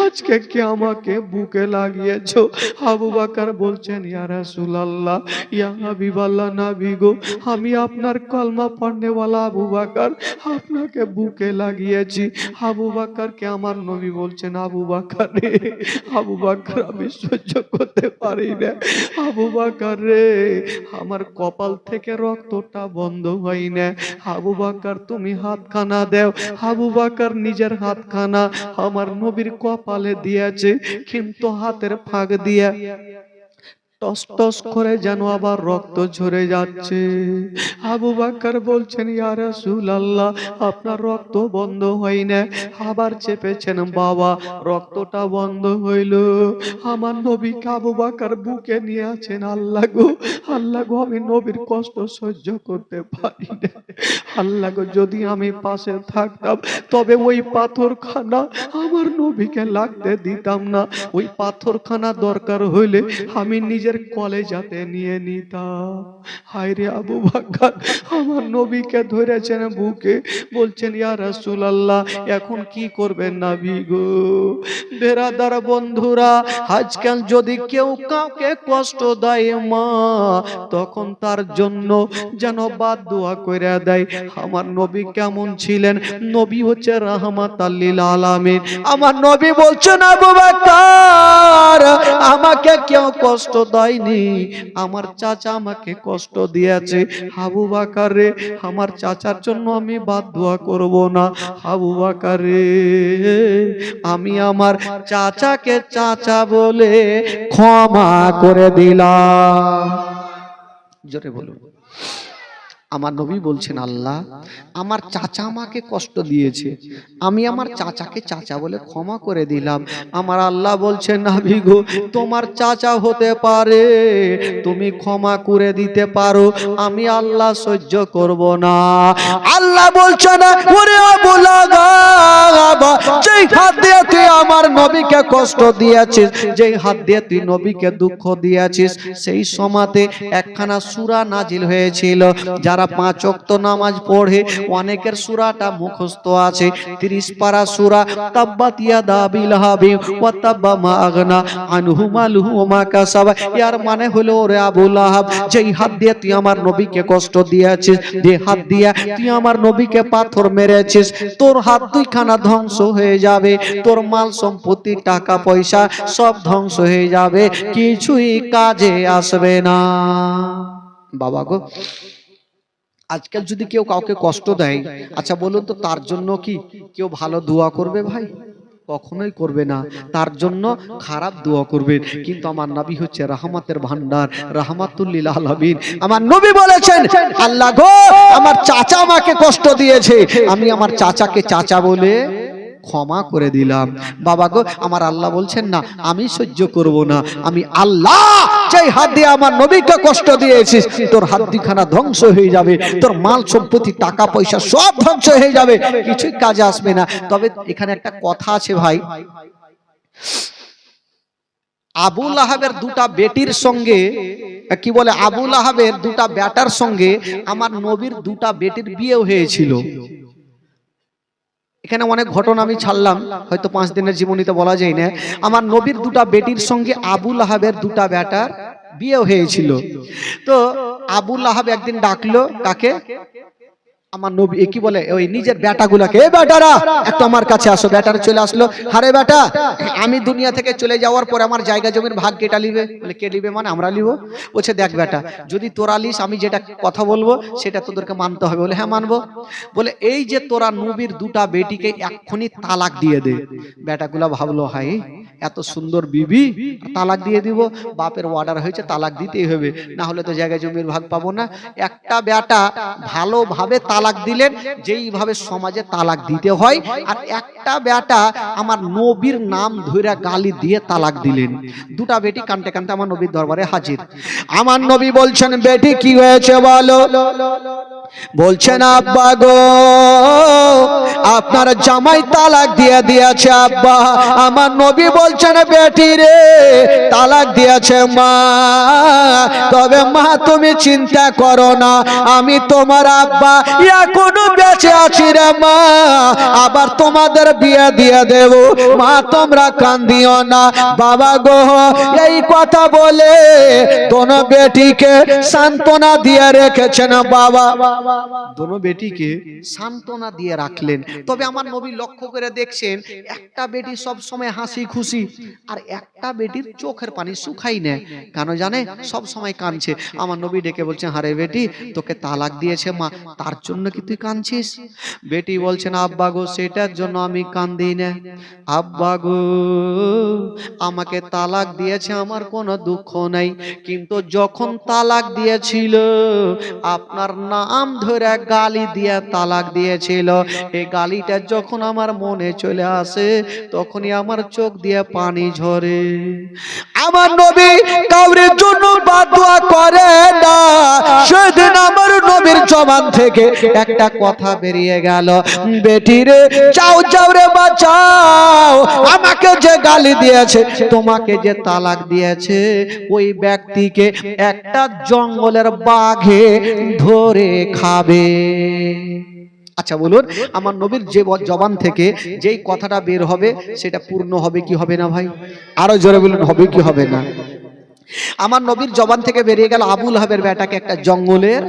আজকে কি আমাকে বুকে লাগিয়েছো? আবু বকর বলছেন ইয়া রাসূলুল্লাহ, ইয়া হাবিবাল্লাহ, নবী গো, আমি আপনার কলমা পড়নেওয়ালা আবু বকর আপনাকে বুকে লাগিয়েছি। আবু বকরকে আমার নবী বলছেন, আবু বকর রে, আবু বকর আমি সহ্য করতে পারি না। আবু বকর রে, আমার কপাল থেকে রক্তটা বন্ধ হয় না। আবু বকর তুমি হাতখানা দাও। আবু বকর নিজের হাতখানা আমার নবীর কপালে দিয়েছে, কিন্তু হাতের ফাঁক দিয়ে টস টস করে যেন আবার রক্ত ঝরে যাচ্ছে। আবু বকর বলছেন ইয়া রাসূলুল্লাহ, আপনার রক্ত বন্ধ হয় না। আবার চেপেছেন, বাবা রক্তটা বন্ধ হইল। আমার নবীকে আবু বকর বুকে নিয়ে আছেন। আল্লাহ গো, আল্লাহ গো, আমি নবীর কষ্ট সহ্য করতে পারি না। আল্লাহ গো, যদি আমি পাশে থাকতাম তবে ওই পাথরখানা আমার নবীকে লাগতে দিতাম না। ওই পাথরখানা দরকার হইলে আমি নিজের কলেজাতে নিয়ে নিতাম। হায় রে আবু বকর আমার নবীকে ধরেছেন বুকে, বলছেন ইয়া রাসূলুল্লাহ এখন কি করবেন নবী গো? বেরাদার বন্ধুরা, আজকাল যদি কেউ কাউকে কষ্ট দেয় মা, তখন তার জন্য যেন বাদ দোয়া কইরা দেয়। আমার নবী কেমন ছিলেন? নবী হচ্ছে রাহমাতাল লিল আলামিন। আমার নবী বলছেন আবু বকর আমাকে কেউ কষ্ট দেয়নি, আমার চাচা আমাকে কষ্ট দিয়েছে। আবু বকর রে, আমার চাচার জন্য আমি বাদ দোয়া করব না। আবু বকর রে, আমি আমার চাচাকে চাচা বলে ক্ষমা করে দিলাম। জোরে বলুন। আমার নবী বলছেন আল্লাহ আমার চাচা আমাকে কষ্ট দিয়েছে, আমি আমার চাচাকে চাচা বলে ক্ষমা করে দিলাম। আমার আল্লাহ বলছেন নবী গো, তোমার চাচা হতে পারে, তুমি ক্ষমা করে দিতে পারো, আমি আল্লাহ সহ্য করব না। আল্লাহ বলছেন ওরে আবু লাহাব, যেই হাত দিয়ে তুই আমার নবীকে কষ্ট দিয়েছিস, যেই হাত দিয়ে তুই নবীকে দুঃখ দিয়েছিস, সেই সময়তে একখানা সূরা নাজিল হয়েছিল। যারা 5 ওয়াক্ত নামাজ পড়ে অনেকের সূরাটা মুখস্থ আছে। 30 পারা সূরা তাব্বাত ইয়াদা আবি লাহাবি ওয়া তাব্বা মা আগনা আনহু মালুহু ওয়া মা কাসাবা। এর মানে হলো ওরে আবু লাহাব, যেই হাত দিয়ে তুই আমার নবীকে কষ্ট দিয়েছিস, যে হাত দিয়ে তুই আমার নবীকে পাথর মেরেছিস, তোর হাত দুইখানা ধ্বংস হয়ে যাবে, তোর মাল সম্পত্তি টাকা পয়সা সব ধ্বংস হয়ে যাবে, কিছুই কাজে আসবে না। বাবা গো, আজকাল যদি কেউ কাউকে কষ্ট দেয়, আচ্ছা বলুন তো তার জন্য কি কেউ ভালো দোয়া করবে ভাই? কখনোই করবে না, তার জন্য খারাপ দোয়া করবে। কিন্তু আমার নবী হচ্ছে রহমতের ভান্ডার, রাহমাতুল লিল আলামিন। আমার নবী বলেছেন আল্লাহ গো, আমার চাচা আমাকে কষ্ট দিয়েছে, আমি আমার চাচাকে চাচা বলে ক্ষমা করে দিলাম। বাবা গো, আমার আল্লাহ বলছেন না আমি সহ্য করব না, আমি আল্লাহ যেই হাত দিয়ে আমার নবীকে কষ্ট দিয়েছিস, তোর হাত দুখানা ধ্বংস হয়ে যাবে, তোর মাল সম্পত্তি টাকা পয়সা সব ধ্বংস হয়ে যাবে, কিছুই কাজে আসবে না। তবে এখানে একটা কথা আছে ভাই, আবু লাহাবের দুটা বেটির সঙ্গে কি বলে, আবু লাহাবের দুটা বেটার সঙ্গে আমার নবীর দুটা বেটির বিয়ে হয়েছিল। এখানে অনেক ঘটনা আমি ছাড়লাম, হয়তো 5 দিনের জীবনীতে বলা যায় না। আমার নবীর দুটা বেটির সঙ্গে আবু লাহাবের দুটা বেটার বিয়ে হয়েছিল। তো আবু লাহাব একদিন ডাকলো কাকে? আমার নবী কি বলে ওই নিজের বেটাগুলোকে, এ বেটারা একটু আমার কাছে আসো। বেটারা চলে আসলো, আরে বেটা আমি দুনিয়া থেকে চলে যাওয়ার পর আমার জায়গা জমির ভাগ কেটা লিবে? বলে কে লিবে মানে আমরা লিব। বলছে দেখ বেটা, যদি তোরা লিস আমি যেটা কথা বলবো সেটা তোদেরকে মানতে হবে। বলে হ্যাঁ মানবো। বলে এই যে তোরা নবীর দুটা বেটিকে এক্ষুনি তালাক দিয়ে দে। বেটাগুলা ভাবলো হাই এত সুন্দর বিবি তালাক দিয়ে দিব, বাপের অর্ডার হয়েছে তালাক দিতেই হবে, না হলে তো জায়গা জমির ভাগ পাবো না। একটা বেটা ভালোভাবে তালাক দিলেন, যেইভাবে সমাজে তালাক দিতে হয়, আর একটা বেটা আমার নবীর নাম ধরে গালি দিয়ে তালাক দিলেন। দুটা বেটি কানতে কানতে আমার নবীর দরবারে হাজির। আমার নবী বলছেন বেটি কি হয়েছে বলো? বলছেন আব্বা গো, আপনার জামাই তালাক দিয়ে দিয়েছে আব্বা। আমার নবী বলছেন বেটি রে তালাক দিয়েছে মা, তবে মা তুমি চিন্তা করো না, আমি তোমার আব্বা এখনো বেঁচে আছি রে মা, আবার তোমাদের বিয়ে দিয়ে দেব, মা তোমরা কান্দিও না। বাবা গো এই কথা বলে দোনো বেটিকে সান্ত্বনা দিয়ে রেখেছেন বাবা, দোনো বেটিকে সান্ত্বনা দিয়ে রাখলেন। তবে আমার নবী লক্ষ্য করে দেখছেন একটা বেটি সব সময় হাসি খুশি, আর একটা বেটির চোখের পানি শুকাই না, কেন জানে সব সময় কাঁদছে। আমার নবী ডেকে বলছেন, হারে বেটি তোকে তালাক দিয়েছে মা, তার জন্য কি তুই কাঁদছিস? বেটি বলছেন, আব্বা গো সেটার জন্য আমি কাঁদি না, আব্বা গো আমাকে তালাক দিয়েছে আমার কোনো দুঃখ নাই, কিন্তু যখন তালাক দিয়েছিল আপনার নাম ধরে গালি দিয়ে তালাক দিয়েছিল, এই গালিটা যখন আমার মনে চলে আসে তখনই আমার চোখ দিয়ে পানি ঝরে। আমার নবী কাউরের জন্য বাদদুয়া করে না, সেদিন আমার নবীর জবান থেকে একটা কথা বেরিয়ে গেল, বেটি রে যাও যাও রে বাঁচাও, আমাকে যে গালি দিয়েছে তোমাকে যে তালাক দিয়েছে ওই ব্যক্তিকে একটা জঙ্গলের বাঘে ধরে খাবে। আচ্ছা বলুন, আমার নবীর যে জবান থেকে যেই কথাটা বের হবে সেটা পূর্ণ হবে কি হবে না ভাই? আরো জোরে বলুন, হবে কি হবে না? আমার নবীর জবান থেকে বেরিয়ে গেল আবু লাহাবের বেটাকে একটা জঙ্গলের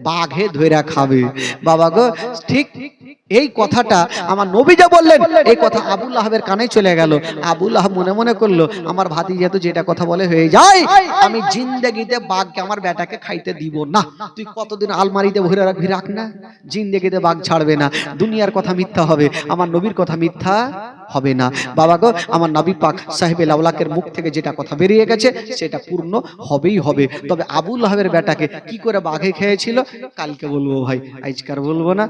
বাঘে ধইরা খাবে। বাবা গো ঠিক এই কথাটা আমার নবী যা বললেন, এই কথা আবু লাহাবের কানে চলে গেল। আবু লাহাব মনে মনে করলো, আমার ভাতিজা তো যেটা কথা বলে হয়ে যায়, আমি জিন্দেগিতে বাঘকে আমার বেটাকে খাইতে দিব না। তুই কতদিন আলমারিতে ভরে রাখবি, রাখ না, জিন্দেগিতে বাঘ ছাড়বে না। দুনিয়ার কথা মিথ্যা হবে, আমার নবীর কথা মিথ্যা হবে না। বাবা গো আমার নবী পাক সাহেবে লাউলাকের মুখ থেকে যেটা কথা বেরিয়ে গেছে সেটা পূর্ণ হবেই হবে। তবে আবু লাহাবের বেটাকে কি করে বাঘে খেয়েছিল কালকে বলবো ভাই, আজকার বলবো না।